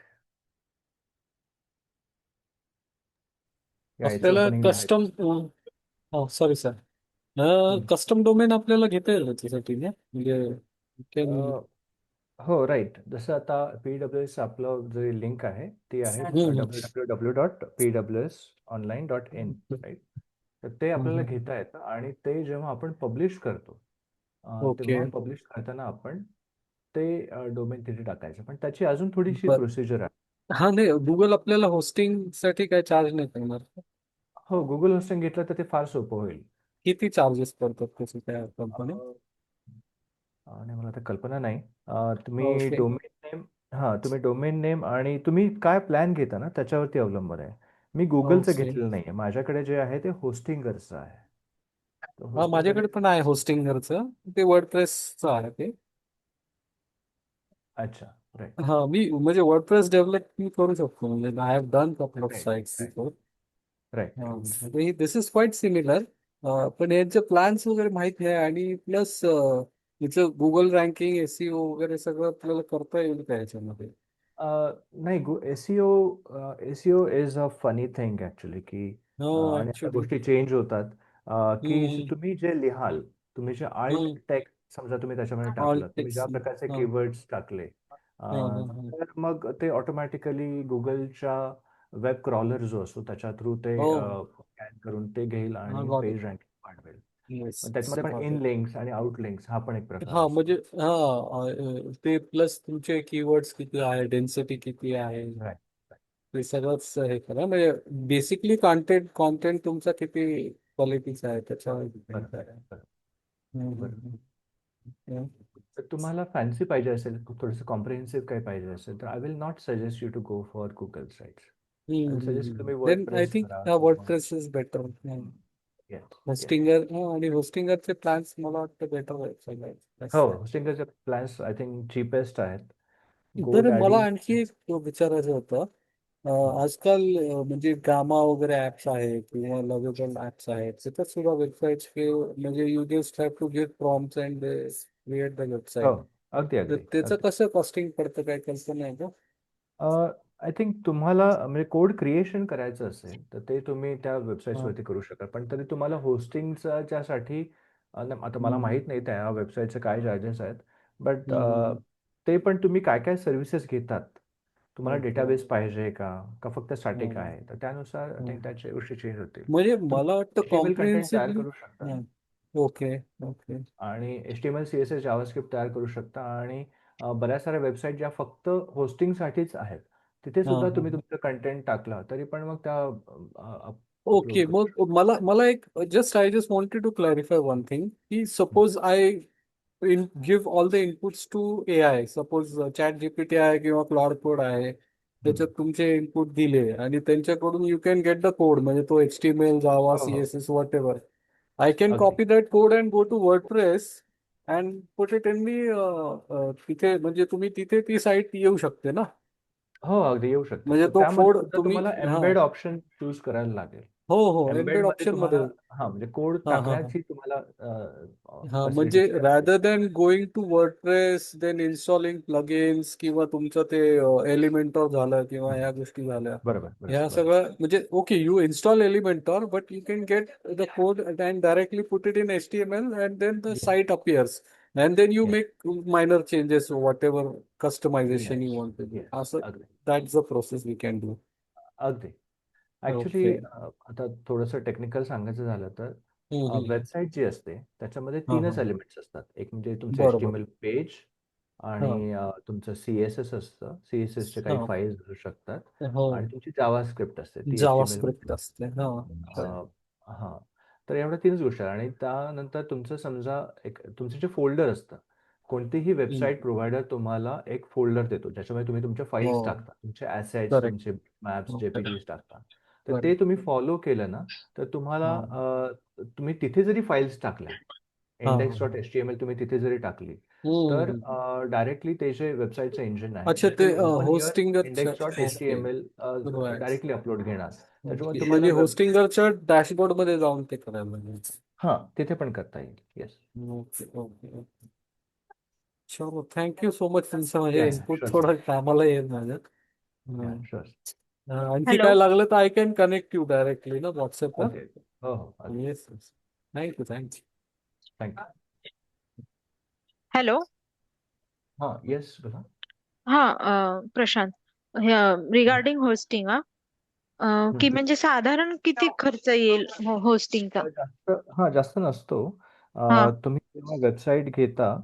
यायचं आपल्याला ओपनिंग आहे. Custom sorry sir, custom domain आपल्याला घेता येईल त्याच्यासाठी ना, म्हणजे हो, राईट. जसं आता PWS आपलं जे लिंक आहे ती आहे www.pwsonline.in, राईट. तर ते आपल्याला घेता येतं आणि ते जेव्हा आपण पब्लिश करतो ओके. तेव्हा पब्लिश करताना आपण ते डोमेन तिथे टाकायचं, पण त्याची अजून थोडीशी बर. प्रोसिजर आहे. हा नाही, गुगल आपल्याला होस्टिंग साठी काय चार्ज नाही करणार का? हो, गुगल होस्टिंग घेतलं तर ते फार सोपं होईल. किती चार्जेस पडतात त्याची त्या कंपनी? आणि मला आता कल्पना नाही. तुम्ही ओके. डोमेन नेम, तुम्ही डोमेन नेम आणि तुम्ही काय प्लॅन घेता ना त्याच्यावरती अवलंबून आहे. मी गुगलचं ओके. घेतलेलं नाही आहे. माझ्याकडे जे आहे ते होस्टिंगरचं आहे. तर हा, माझ्याकडे होस्टिंगर, पण आहे होस्टिंगरचं, ते वर्डप्रेसचं आहे ते. अच्छा, राईट. हा, मी म्हणजे वर्डप्रेस डेव्हलप मी करू शकतो, म्हणजे I have done couple of right, sites. Right. This is quite similar. पण यांचे प्लॅन्स वगैरे माहिती आहे, आणि प्लस याचं गुगल रँकिंग, SEO वगैरे सगळं आपल्याला करता येईल का याच्यामध्ये? नाही, SEO is a funny thing actually, की हो, आणि आता ऍक्च्युली. गोष्टी चेंज होतात. की तुम्ही जे लिहाल, तुम्ही जे आल्ट टेक्स्ट समजा तुम्ही त्याच्यामध्ये ऑल टाकलं, तुम्ही ज्या टेक्स्ट. प्रकारचे हा कीवर्ड्स टाकले, हा हा तर मग ते ऑटोमॅटिकली गुगलच्या वेब क्रॉलर जो असतो त्याच्या थ्रू ते हो, स्कॅन करून ते घेईल हा, आणि गॉट इट. पेज रँकिंग वाढवेल. येस, मग त्याच्यामध्ये पण गॉट इन इट. लिंक्स आणि आउट लिंक्स हा पण एक प्रकार हा, असतो. म्हणजे ते प्लस तुमचे कीवर्ड्स किती आहे, डेन्सिटी किती आहे, राईट, ते सगळंच हे करा. म्हणजे बेसिकली कॉन्टेंट कॉन्टेंट तुमचा किती क्वालिटीचा आहे त्याच्यावर डिपेंड बरोबर, करा. बरोबर, हम्म, बरोबर. हम्म, हम्म. तर तुम्हाला फॅन्सी पाहिजे असेल, थोडंसं कॉम्प्रिहेन्सिव्ह काही पाहिजे असेल, तर I will not suggest you to go for Google sites. I will suggest तुम्ही देन आय वर्डप्रेस थिंक करा किंवा WordPress is better. Yes, yes. Hostinger, आणि होस्टिंगरचे प्लॅन्स मला वाटतं बेटर आहेत हो, सगळ्यात. होस्टिंगचे प्लॅन्स आय थिंक चीपेस्ट आहेत. तर मला GoDaddy, आणखी एक विचारायचं होतं. आजकाल म्हणजे गामा वगैरे ऍप्स आहेत किंवा लवेबल ऍप्स आहेत, त्याच्यात सुद्धा वेबसाईट्स म्हणजे you just have to give prompts and create the हो, वेबसाईट. अगदी तर अगदी त्याचं अगदी. कसं कॉस्टिंग पडतं, काय कल्पना आहे का? आय थिंक तुम्हाला म्हणजे कोड क्रिएशन करायचं असेल तर ते तुम्ही त्या वेबसाईट्सवरती करू शकता, पण तरी तुम्हाला होस्टिंगच्यासाठी आता मला हम्म, माहीत नाही त्या वेबसाईटचे काय चार्जेस आहेत, बट हम्म, ते पण तुम्ही काय काय सर्व्हिसेस घेतात, तुम्हाला ओके. डेटाबेस पाहिजे का का फक्त स्टॅटिक आहे, तर त्यानुसार आय हम्म. थिंक त्याच्या गोष्टी चेंज होतील. म्हणजे तुम्ही मला वाटतं HTML कंटेंट तयार कॉम्प्रिहेन्सिव्हली. करू शकता ओके, ओके. आणि HTML CSS जावास्क्रिप्ट तयार करू शकता आणि बऱ्याच साऱ्या वेबसाईट ज्या फक्त होस्टिंगसाठीच आहेत, तिथे हा सुद्धा हा तुम्ही तुमचं कंटेंट टाकला तरी पण मग त्या ओके अपलोड करू. मग मला मला एक I just wanted to clarify one thing की suppose I give all the inputs to AI suppose ChatGPT आहे किंवा क्लॉड कोड आहे त्याच्यात तुमचे इनपुट दिले आणि त्यांच्याकडून you can get the code म्हणजे तो HTML जावा हो हो CSS whatever I can अगदी copy that code and go to WordPress and put it in तिथे म्हणजे तुम्ही तिथे ती साईट येऊ शकते ना हो अगदी येऊ शकते. म्हणजे तर तो त्यामध्ये कोड सुद्धा तुम्ही तुम्हाला हा एम्बेड ऑप्शन चूज करायला लागेल. हो हो एम्बेड एम्बेड मध्ये ऑप्शन मध्ये तुम्हाला म्हणजे कोड हा हा हा टाकण्याची तुम्हाला हा फॅसिलिटी म्हणजे मिळेल. Rather than going to WordPress then installing plugins किंवा तुमचं ते एलिमेंटॉर झालं किंवा ह्या गोष्टी झाल्या बरोबर बरोबर ह्या बरोबर. सगळं म्हणजे okay you install Elementor but you can get the code and directly put it in HTML and then the Yes, site appears and then you yes, make minor changes whatever customization yes. You want to do Yes. असं अगदी that's the process we can do अगदी. Actually okay आता थोडंसं technical सांगायचं झालं तर website जी असते त्याच्यामध्ये हा तीनच हा एलिमेंट्स असतात. एक म्हणजे तुमचं बरोबर HTML पेज हा आणि तुमचं CSS असतं. CSS चे काही हा फाईल्स असू शकतात हो आणि तुमची जावा स्क्रिप्ट असते ती जावा HTML स्क्रिप्ट असते हा अ, हां. तर एवढ्या तीनच गोष्टी आहेत आणि त्यानंतर तुमचं समजा एक तुमचं जे फोल्डर असतं, कोणतीही हम्म. वेबसाईट प्रोव्हायडर तुम्हाला एक फोल्डर देतो, ज्याच्यामध्ये तुम्ही तुमच्या हो फाईल्स टाकता. तुमचे ॲसेट्स, करेक्ट तुमचे मॅप्स, JPGs टाकता. तर ते करेक्ट तुम्ही फॉलो केलं ना, तर तुम्हाला हा तुम्ही तिथे जरी फाईल्स टाकल्या, हा हा index.html तुम्ही तिथे जरी टाकली, तर हम्म. डायरेक्टली ते जे वेबसाईटचं इंजिन आहे, अच्छा ते ते ओव्हर नियर होस्टिंगरच्या okay index.html right directly upload घेणार. त्याच्यामुळे तुम्हाला म्हणजे होस्टिंगरच्या डॅशबोर्ड मध्ये जाऊन ते करायला लागेल हां, तिथे पण करता येईल. येस. ओके ओके ओके चलो थँक्यू सो मच तुमचं म्हणजे या, इनपुट शुअर सर. थोडं कामाला येईल माझ्यात या, शुअर. आणखी हॅलो काय लागलं तर I can connect you directly ना व्हॉट्सअपवर अगदी, अगदी. हो, हो. अगदी. Yes thank you thank you thank you. Hello हां, येस बोला. हा प्रशांत रिगार्डिंग होस्टिंग की हं. म्हणजे साधारण किती खर्च येईल होस्टिंगचा जास्त नसतो. हा तुम्ही जेव्हा वेबसाईट घेता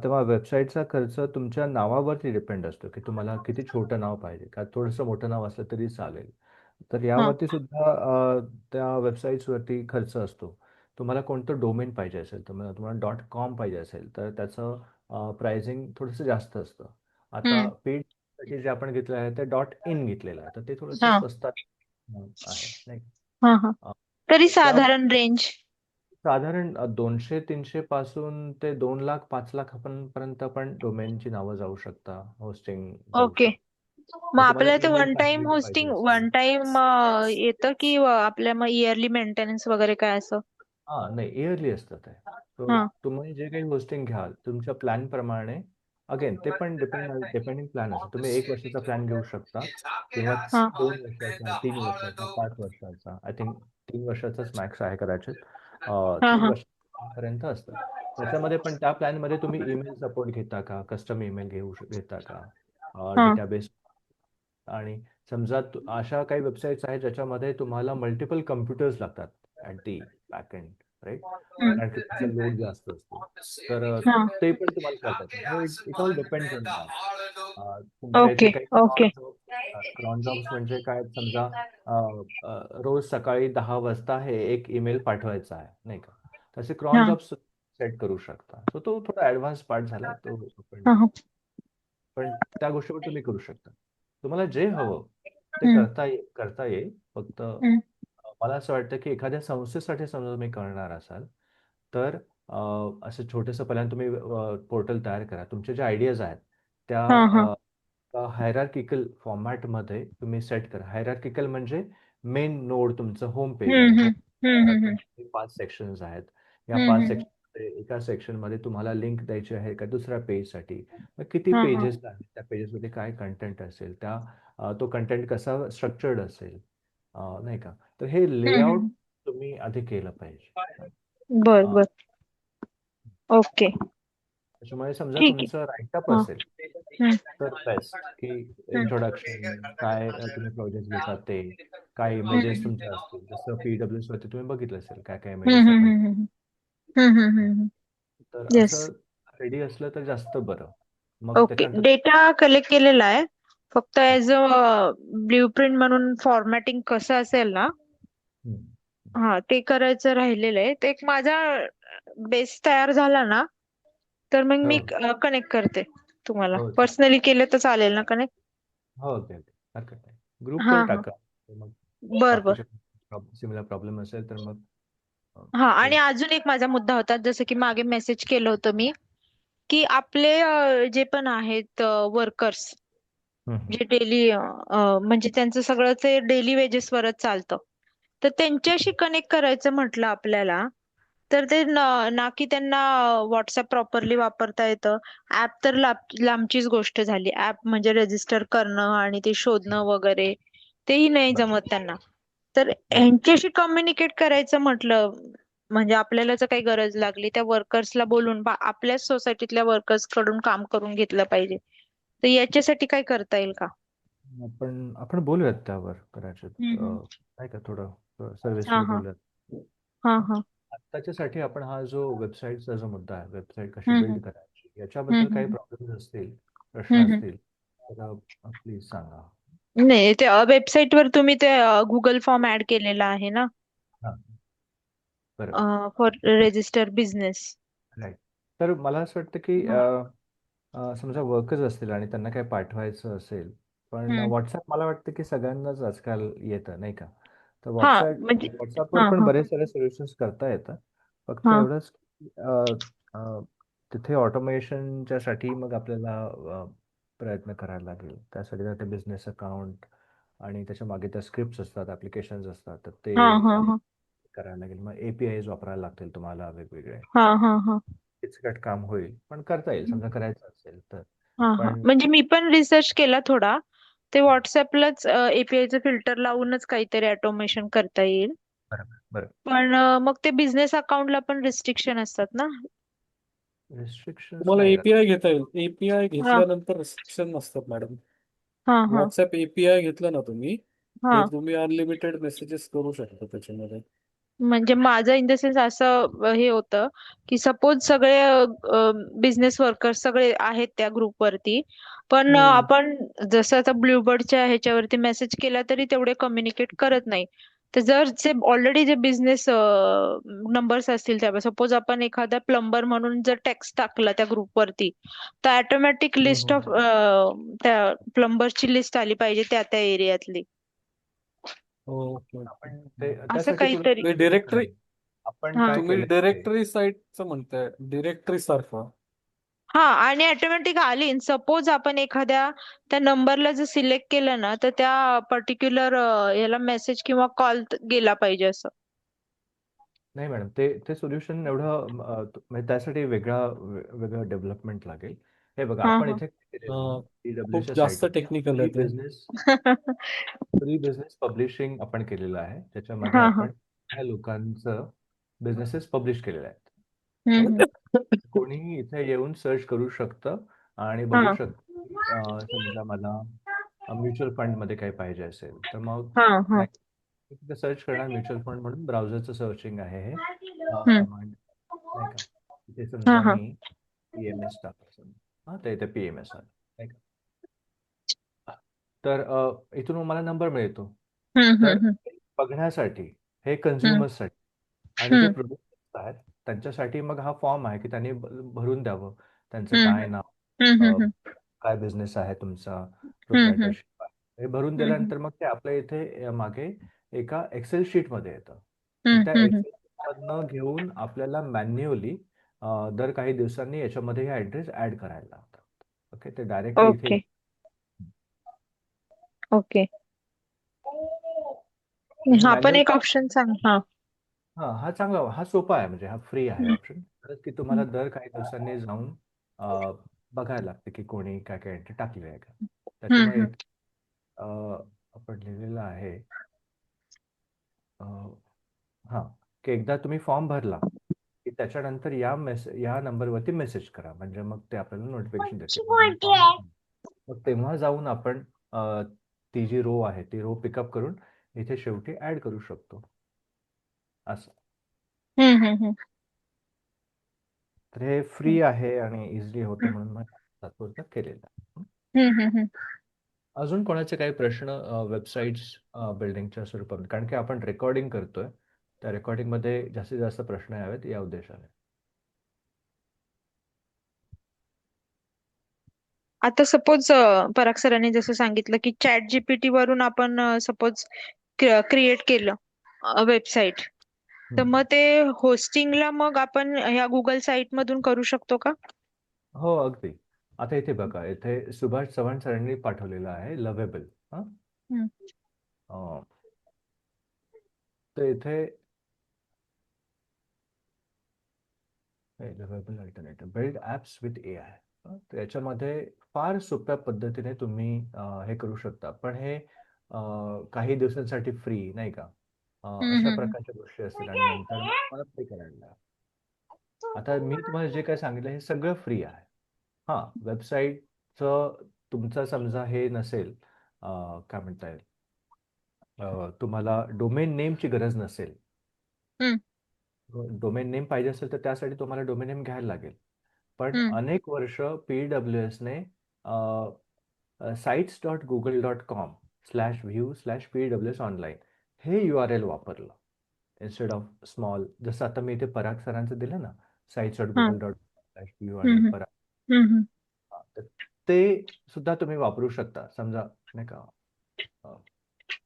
तेव्हा वेबसाईटचा खर्च तुमच्या नावावरती डिपेंड असतो, की तुम्हाला किती छोटं नाव पाहिजे का थोडंसं मोठं नाव असलं तरी चालेल. तर हा यावरती सुद्धा त्या वेबसाईट्सवरती खर्च असतो. तुम्हाला कोणतं डोमेन पाहिजे असेल, तुम्हाला .com पाहिजे असेल, तर त्याचं प्राइसिंग थोडंसं जास्त असतं. आता हम्म पेजसाठी जे आपण घेतलं आहे ते .in घेतलेलं आहे, तर ते थोडंसं हा स्वस्तात आहे, नाही का? हा हा अ, तरी तर त्या साधारण रेंज साधारण 200-300 पासून ते 2 लाख 5 लाख पर्यंत पण डोमेनची नावं जाऊ शकता, होस्टिंग जाऊ ओके शकतं. मग जर तुम्हाला आपल्याला ते ईमेल वन टाइम फॅसिलिटी पाहिजे होस्टिंग असेल. वन टाइम येतं की आपल्या मग इयरली मेंटेनन्स वगैरे काय असं नाही इयरली असतं ते. सो हा तुम्ही जे काही होस्टिंग घ्याल तुमच्या प्लॅनप्रमाणे अगेन ते पण डिपेंडिंग प्लॅन असतो. तुम्ही 1 वर्षाचा प्लॅन घेऊ शकता किंवा हा 2 वर्षाचा, 3 वर्षाचा, 5 वर्षाचा. आय थिंक 3 वर्षाचाच मॅक्स आहे कदाचित. हा 3 हा वर्षापर्यंत असतं. त्याच्यामध्ये पण त्या प्लॅनमध्ये तुम्ही ईमेल सपोर्ट घेता का? कस्टम ईमेल घेता का? हा डेटाबेस आणि समजा अशा काही वेबसाईट्स आहेत ज्याच्यामध्ये तुम्हाला मल्टिपल कम्प्युटर्स लागतात at the back end, right? Hmm. कारण की त्याचा लोड जास्त असतो. तर हा ते पण तुम्हाला करता येतं. हे it all depends on that. तुमच्या इथे ओके काही ओके क्रॉन जॉब्स म्हणजे काय समजा रोज सकाळी 10 वाजता हे एक ईमेल पाठवायचा आहे, नाही का? तसे क्रॉन हा जॉब्स सेट करू शकता. सो तो थोडा ॲडव्हान्स पार्ट झाला तो पण हा हा पण त्या गोष्टीवर तुम्ही करू शकता. तुम्हाला जे हवं ते हम्म करता येईल. फक्त हम्म मला असं वाटतं, की एखाद्या संस्थेसाठी समजा तुम्ही करणार असाल, तर असं छोटंसं पहिल्यांदा तुम्ही पोर्टल तयार करा. तुमचे जे आयडियाज आहेत त्या हा हा हायरार्किकल फॉर्मॅटमध्ये तुम्ही सेट करा. हायरार्किकल म्हणजे मेन नोड तुमचं होम पेज आहे. हम्म होम हम्म हम्म 5 सेक्शन्स आहेत. या हम्म 5 हम्म सेक्शनमध्ये एका सेक्शनमध्ये तुम्हाला लिंक द्यायची आहे का दुसऱ्या पेजसाठी. मग किती हा हा पेजेस आहेत, त्या पेजेसमध्ये काय कंटेंट असेल, तो कंटेंट कसा स्ट्रक्चर्ड असेल, नाही का? तर हे लेआउट हम्म तुम्ही आधी केलं पाहिजे. बर अ, बर ओके त्याच्यामुळे समजा ठीक आहे तुमचं राईटअप हा असेल, हम्म तर बेस्ट की हम्म इंट्रोडक्शन, काय तुम्ही प्रोजेक्ट घेतात ते, काय इमेजेस हम्म तुमचे असतील, जसं PWS वरती तुम्ही बघितलं असेल काय काय हम्म इमेजेस हम्म आपण हम्म हम्म हम्म तर येस असं रेडी असलं तर जास्त बरं. मग ओके, त्याच्यानंतर डेटा कलेक्ट केलेला आहे. फक्त ऍज अ ब्ल्यूप्रिंट म्हणून फॉर्मॅटिंग कसं असेल ना, हम्म. हा ते करायचं राहिलेलं आहे. ते एक माझा बेस तयार झाला ना, तर मग मी हो कनेक्ट करते तुम्हाला. हो चालेल. पर्सनली केलं तर चालेल ना कनेक्ट? हो ओके ओके हरकत नाही. हा ग्रुपवर हा, टाका. मग बर बर. बाकीचे सिमिलर प्रॉब्लेम असेल तर मग हा, ते आणि अजून एक माझा मुद्दा होता, जसं की मागे मेसेज केलं होतं मी, की आपले जे पण आहेत वर्कर्स, हम्म. जे डेली म्हणजे त्यांचं सगळं ते डेली वेजेसवरच चालतं, तर त्यांच्याशी कनेक्ट करायचं म्हटलं आपल्याला, तर ते ना की त्यांना व्हॉट्सअप प्रॉपरली वापरता येतं. ऍप तर लांबचीच गोष्ट झाली. ऍप म्हणजे रजिस्टर करणं आणि ते शोधणं वगैरे, तेही नाही बरं जमत त्यांना. तर बरं ह्यांच्याशी कम्युनिकेट करायचं म्हटलं, म्हणजे आपल्याला जर काही गरज लागली, त्या वर्कर्सला बोलून आपल्याच सोसायटीतल्या वर्कर्स कडून काम करून घेतलं पाहिजे. तर याच्यासाठी काय करता येईल का? आपण बोलूयात त्यावर कदाचित हम्म. नाही का थोडं हा सर्व्हिसवर हा बोलूयात. हा हा. आत्ताच्यासाठी आपण हा जो वेबसाईटचा जो मुद्दा आहे, वेबसाईट कशी हम्म बिल्ड करायची याच्याबद्दल काही हम्म प्रॉब्लेम असतील, प्रश्न हम्म. असतील तर प्लीज सांगा. नाही, ते वेबसाईट वर तुम्ही ते गुगल फॉर्म ऍड केलेला आहे ना, हां बरोबर फॉर रेजिस्टर बिझनेस. राईट. तर मला असं वाटतं की हम्म समजा वर्कर्स असतील आणि त्यांना काही पाठवायचं असेल, पण व्हॉट्सॲप मला वाटतं की सगळ्यांनाच आजकाल येतं नाही का. तर हा म्हणजे व्हॉट्सॲपवर हा पण हा बरेच सारे सोल्युशन्स करता येतात. फक्त हा एवढंच की, तिथे ऑटोमेशनच्या साठी मग आपल्याला प्रयत्न करायला लागेल. त्यासाठी ते बिझनेस अकाउंट आणि त्याच्या मागे त्या स्क्रिप्ट्स असतात, ॲप्लिकेशन्स असतात, तर ते हा हा हा करायला लागेल. मग APIs वापरायला लागतील तुम्हाला वेगवेगळे. हा हा हा किचकट काम होईल, पण करता येईल समजा करायचं असेल तर. हा हा. पण म्हणजे मी पण रिसर्च केला थोडा. ते व्हॉट्सअपलाच एपीआयचं फिल्टर लावूनच काहीतरी ऑटोमेशन करता येईल. बरोबर बरोबर पण मग ते बिझनेस अकाउंटला पण रिस्ट्रिक्शन असतात ना? रिस्ट्रिक्शन्स तुम्हाला नाही एपीआय घेता येईल. एपीआय हा घेतल्यानंतर रिस्ट्रिक्शन नसतात मॅडम. हा हा व्हॉट्सअप एपीआय घेतलं ना तुम्ही, हा. तर तुम्ही अनलिमिटेड मेसेजेस करू शकता त्याच्यामध्ये. म्हणजे माझं इन द सेन्स असं हे होतं, की सपोज सगळे बिझनेस वर्कर्स सगळे आहेत त्या ग्रुपवरती, पण आपण जसं आता ब्लूबर्डच्या ह्याच्यावरती मेसेज केला तरी तेवढे कम्युनिकेट करत नाही. तर जर ऑलरेडी जे बिझनेस नंबर्स असतील, त्या सपोज आपण एखादा प्लंबर म्हणून जर टेक्स्ट टाकला त्या ग्रुपवरती, तर ऑटोमॅटिक लिस्ट ऑफ त्या प्लंबरची लिस्ट आली पाहिजे त्या त्या एरियातली, ओके. आपण ते असं त्यासाठी तुला काहीतरी. तुम्ही डिरेक्टरी आपण हा काय तुम्ही केलं डिरेक्टरी साईटचं म्हणताय, डिरेक्टरी सारखं. हा, आणि ऑटोमॅटिक आली. सपोज आपण एखाद्या त्या नंबरला जर सिलेक्ट केलं ना, तर त्या पर्टिक्युलर याला मेसेज किंवा कॉल गेला पाहिजे असं. नाही मॅडम, ते ते सोल्युशन एवढं म्हणजे त्यासाठी वेगळं डेव्हलपमेंट लागेल. हे बघा हा आपण हा इथे काय केलेलं आहे, अं, खूप ईडब्ल्यूच्या जास्त साईटवर टेक्निकल आहे ते. फ्री बिझनेस पब्लिशिंग आपण केलेलं आहे, ज्याच्यामध्ये हा हा. आपण ह्या लोकांचं बिझनेसेस पब्लिश केलेले आहेत. हम्म. कोणीही इथे येऊन सर्च करू शकतं आणि बघू हा शकतं की समजा मला म्युच्युअल फंडमध्ये काही पाहिजे असेल तर मग हा हा. नाही तिथे सर्च करणार म्युच्युअल फंड म्हणून ब्राउझरचं सर्चिंग आहे हे हम्म. कमांड नाही का. इथे हा समजा हा. मी PMS टाकायचं, तर इथे PMS आलं नाही का. तर इथून मला नंबर मिळतो. तर हम्म. बघण्यासाठी हे हम्म. कन्झ्युमर्ससाठी आणि जे हम्म. प्रोड्युसर्स आहेत त्यांच्यासाठी मग हा फॉर्म आहे की त्यांनी भरून द्यावं. त्यांचं हम्म. काय नाव, हम्म. अ, हम्म. काय बिझनेस आहे तुमचा, हम्म. प्रोप्रायटरशिप आहे, हे भरून हम्म. दिल्यानंतर मग ते आपल्या इथे मागे एका एक्सेल शीटमध्ये येतं. आणि त्या हम्म. एक्सेल शीटमधनं घेऊन आपल्याला मॅन्युअली दर काही दिवसांनी याच्यामध्ये हे ॲड्रेस ॲड करायला लागतात. ओके, ते डायरेक्टली इथे ओके ओके. आणि हा पण मॅन्युअल एक ऑप्शन सांग. हा. हा चांगला, हा सोपा आहे, म्हणजे हा फ्री आहे हम्म. ऑप्शन. की तुम्हाला दर काही दिवसांनी जाऊन बघायला लागते की कोणी काय काय एंट्री टाकली आहे का. त्याच्यामुळे हम्म. अ, आपण लिहिलेलं आहे हां, की एकदा तुम्ही फॉर्म भरला की त्याच्यानंतर या नंबरवरती मेसेज करा, म्हणजे मग ते आपल्याला नोटिफिकेशन देते. मग तेव्हा जाऊन आपण ती जी रो आहे ती रो पिकअप करून इथे शेवटी ऍड करू शकतो असं. हम्म. तर हे फ्री आहे आणि इझिली होतं म्हणून मग तात्पुरता केलेला. हम्म, हम्म, हम्म. अजून कोणाचे काही प्रश्न वेबसाईट्स बिल्डिंगच्या स्वरूपात, कारण की आपण रेकॉर्डिंग करतोय, त्या रेकॉर्डिंग मध्ये जास्तीत जास्त प्रश्न यावेत या उद्देशाने. आता सपोज पराग सरांनी जसं सांगितलं की चॅट जीपीटी वरून आपण सपोज क्रिएट केलं वेबसाईट, तर हम्म. मग ते होस्टिंगला मग आपण ह्या गुगल साईट मधून करू शकतो का? हो, अगदी. आता इथे बघा, इथे सुभाष चव्हाण सरांनी पाठवलेलं आहे लवेबल. हा हम्म, अं, तर इथे lovable alternative build apps with AI. त्याच्यामध्ये फार सोप्या पद्धतीने तुम्ही हे करू शकता, पण हे काही दिवसांसाठी फ्री नाही का, हम्म, अशा हम्म, प्रकारच्या गोष्टी असतील आणि नंतर मग तुम्हाला पे करायला लागेल. आता मी तुम्हाला जे काय सांगितलं हे सगळं फ्री आहे. हां, वेबसाईटचं तुमचं समजा हे नसेल, काय म्हणता येईल, तुम्हाला डोमेन नेमची गरज नसेल. हम्म, डोमेन नेम पाहिजे असेल तर त्यासाठी तुम्हाला डोमेन नेम घ्यायला लागेल. पण हम्म, अनेक वर्ष PWSने sites.google.com/view/PWS online हे URL वापरलं इन्स्टेड ऑफ स्मॉल. जसं आता मी इथे पराग सरांचं दिलं ना, हा, sites.google.com/view आणि हम्म, पराग. हम्म, तर ते सुद्धा तुम्ही वापरू शकता. समजा नाही का, अ,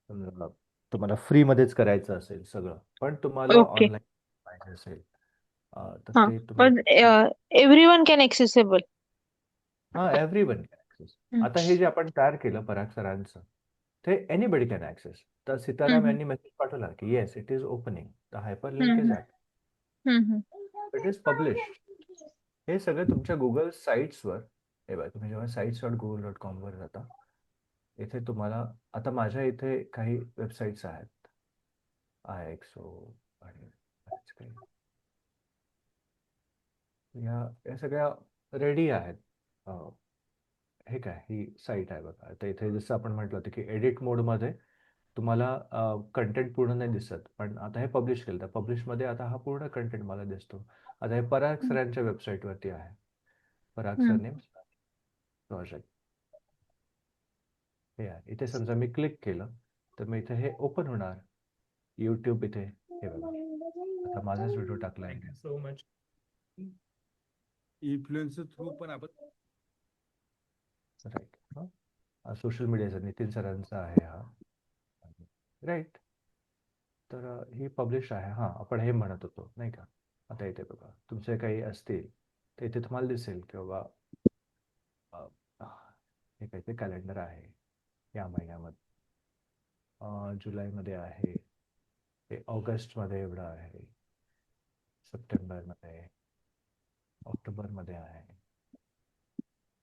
समजा तुम्हाला फ्रीमध्येच करायचं असेल सगळं, पण तुम्हाला ओके. ऑनलाईन पाहिजे असेल, तर हा, ते तुम्ही. पण एव्हरीवन कॅन एक्सेसिबल. हां, एव्हरीवन कॅन ॲक्सेस. आता हे जे आपण तयार केलं पराग सरांचं, ते एनीबडी कॅन ॲक्सेस. तर सीताराम यांनी मेसेज पाठवला की yes it is opening, the hyperlink is at, it is publish. हे सगळं तुमच्या गुगल साईट्सवर. हे बघा, तुम्ही जेव्हा sites.google.com वर जाता, इथे तुम्हाला आता माझ्या इथे काही वेबसाईट्स आहेत, IXO आणि बरेच काही. या सगळ्या रेडी आहेत. हे काय, ही साईट आहे बघा. आता इथे जसं आपण म्हटलं होतं की एडिट मोडमध्ये तुम्हाला कंटेंट पूर्ण नाही दिसत, पण आता हे पब्लिश केलं तर पब्लिशमध्ये आता हा पूर्ण कंटेंट मला दिसतो. आता हे पराग सरांच्या वेबसाईटवरती आहे, पराग सरनेम प्रोजेक्ट. हे आहे. इथे समजा मी क्लिक केलं तर मी इथे हे ओपन होणार यूट्यूब. इथे हे बघा, आता माझाच व्हिडिओ टाकला आहे. सो मच इन्फ्लुएन्सर थ्रू पण आपण राईट. सोशल मीडियाचा नितीन सरांचा आहे हा. राईट. तर ही पब्लिश आहे. हां, आपण हे म्हणत होतो नाही का. आता इथे बघा, तुमचे काही असतील तर इथे तुम्हाला दिसेल की बाबा हे काहीतरी कॅलेंडर आहे या महिन्यामध्ये, जुलैमध्ये आहे, हे ऑगस्टमध्ये एवढं आहे, सप्टेंबरमध्ये, ऑक्टोबरमध्ये आहे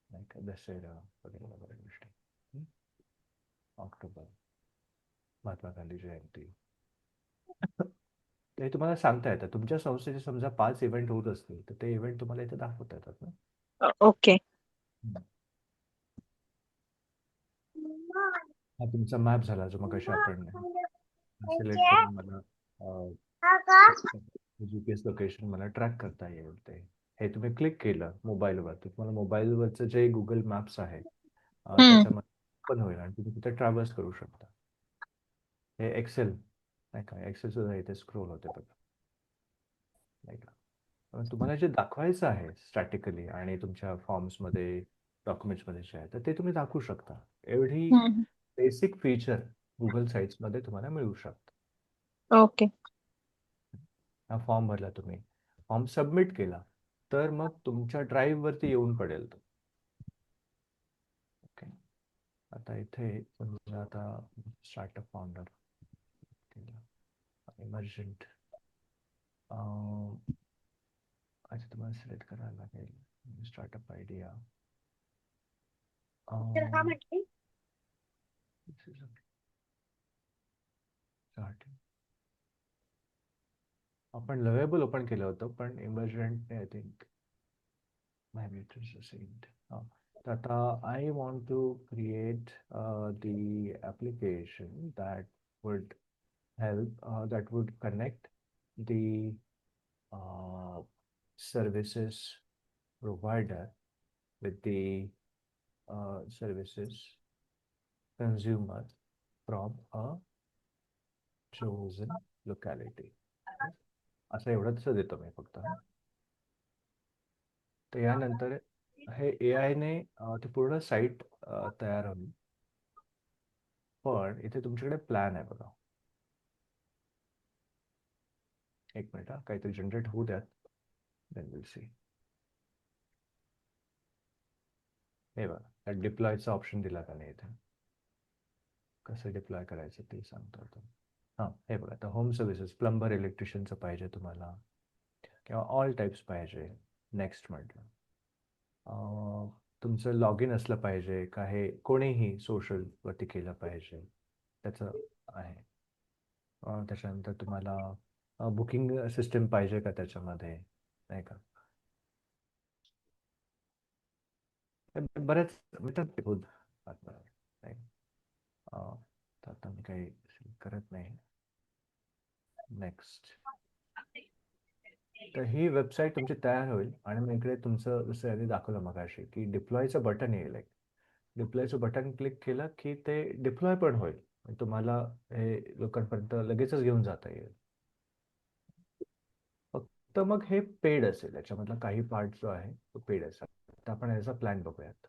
नाही का, दसरा वगैरे वगैरे गोष्टी. ऑक्टोबर, महात्मा गांधी जयंती. ते तुम्हाला सांगता येतं. तुमच्या संस्थेचे समजा 5 इव्हेंट होत असतील तर ते इव्हेंट तुम्हाला इथे दाखवता येतात ना. ओके. हा तुमचा मॅप झाला जो मग आपण सिलेक्ट करून मला GPS लोकेशन मला ट्रॅक करता येईल. ते हे तुम्ही क्लिक केलं मोबाईलवर तर तुम्हाला मोबाईलवरचं जे गुगल मॅप्स आहे त्याच्यामध्ये ओपन होईल आणि तुम्ही तिथे ट्रॅव्हल्स करू शकता. हे एक्सेल नाही का, एक्सेल सुद्धा इथे स्क्रोल होते बघा नाही का. तुम्हाला जे दाखवायचं आहे स्टॅटिकली आणि तुमच्या फॉर्म्समध्ये डॉक्युमेंट्समध्ये जे आहे तर ते तुम्ही दाखवू शकता. एवढी बेसिक फीचर गुगल साईट्समध्ये तुम्हाला मिळू शकतं. ओके. हा फॉर्म भरला, तुम्ही फॉर्म सबमिट केला तर मग तुमच्या ड्राईव्हवरती येऊन पडेल तो. ओके. आता इथे समजा आता स्टार्टअप फाउंडर इमर्जंट, अच्छा तुम्हाला सिलेक्ट करायला लागेल स्टार्टअप आयडिया. आपण लवेबल ओपन केलं होतं पण Emergent I think my meters are synced. तर आता I want to create the application that would help that would connect the services provider with the services consumer from a chosen locality. असं एवढंच देतो मी फक्त. तर यानंतर हे AI ने ते पूर्ण साईट तयार होईल. पण इथे तुमच्याकडे प्लॅन आहे बघा. एक मिनिट काहीतरी जनरेट होऊ द्यात. Then will see. हे बघा डिप्लॉयचा ऑप्शन दिला का नाही इथे. कसं डिप्लॉय करायचं ते सांगतो आता. हां हे बघा आता होम सर्व्हिसेस प्लंबर इलेक्ट्रिशियनचं पाहिजे तुम्हाला किंवा ऑल टाईप्स पाहिजे. नेक्स्ट म्हटलं. तुमचं लॉग इन असलं पाहिजे का हे कोणीही सोशलवरती केलं पाहिजे त्याचं आहे. त्याच्यानंतर तुम्हाला बुकिंग सिस्टम पाहिजे का त्याच्यामध्ये नाही का. बरेच मिळतात ते खुद नाही. तर आता मी काही करत नाही. नेक्स्ट. तर ही वेबसाईट तुमची तयार होईल आणि मग इकडे तुमचं जसं आधी दाखवलं मगाशी की डिप्लॉयचं बटन येईल. एक डिप्लॉयचं बटन क्लिक केलं की ते डिप्लॉय पण होईल. तुम्हाला हे लोकांपर्यंत लगेचच घेऊन जाता येईल. फक्त मग हे पेड असेल. याच्यामधला काही पार्ट जो आहे तो पेड असेल. तर आपण याचा प्लॅन बघूयात.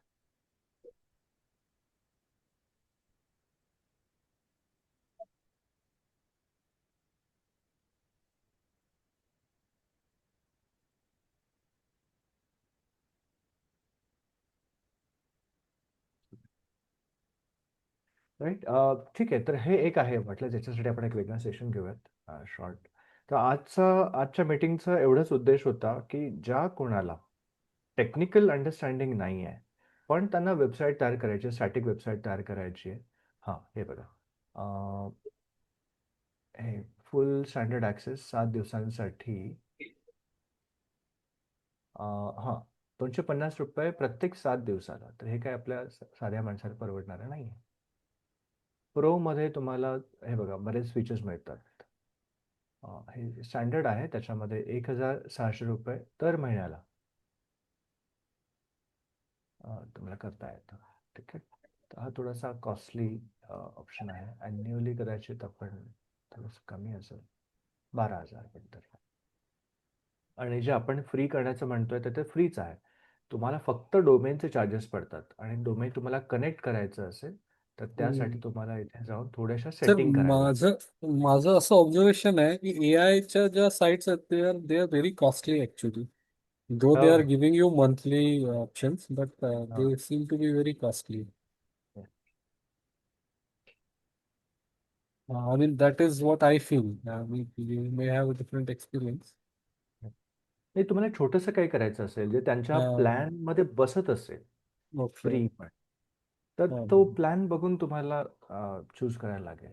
राईट. ठीक आहे. तर हे एक आहे म्हटलं ज्याच्यासाठी आपण एक वेगळा सेशन घेऊयात शॉर्ट. तर आजच्या मीटिंगचा एवढाच उद्देश होता की ज्या कोणाला टेक्निकल अंडरस्टँडिंग नाही आहे पण त्यांना वेबसाईट तयार करायची आहे, स्टॅटिक वेबसाईट तयार करायची आहे. हां हे बघा हे फुल स्टँडर्ड ॲक्सेस 7 दिवसांसाठी हां ₹250 प्रत्येक 7 दिवसाला. तर हे काय आपल्या साध्या माणसाला परवडणारं नाही आहे. प्रोमध्ये तुम्हाला हे बघा बरेच फीचर्स मिळतात. हे स्टँडर्ड आहे त्याच्यामध्ये ₹1,600 दर महिन्याला तुम्हाला करता येतं. ठीक आहे. तर हा थोडासा कॉस्टली ऑप्शन आहे. ॲन्युअली कदाचित आपण थोडंसं कमी असेल 12,000 पण तर. आणि जे आपण फ्री करण्याचं म्हणतोय तर ते फ्रीच आहे. तुम्हाला फक्त डोमेनचे चार्जेस पडतात आणि डोमेन तुम्हाला कनेक्ट करायचं असेल तर त्यासाठी तुम्हाला इथे जाऊन थोड्याशा सर सेटिंग करायला लागतात. माझं असं ऑब्झर्वेशन आहे की एआयच्या ज्या साईट्स आहेत they are very costly actually. Though they हो आर हो giving you monthly options but हो. They seem to be very costly. I mean, that is what I feel. I mean, you may have a different experience. नाही तुम्हाला छोटंसं काही करायचं असेल जे त्यांच्या प्लॅन मध्ये बसत असेल Okay. फ्री पण तर तो प्लॅन बघून तुम्हाला चूज करायला लागेल.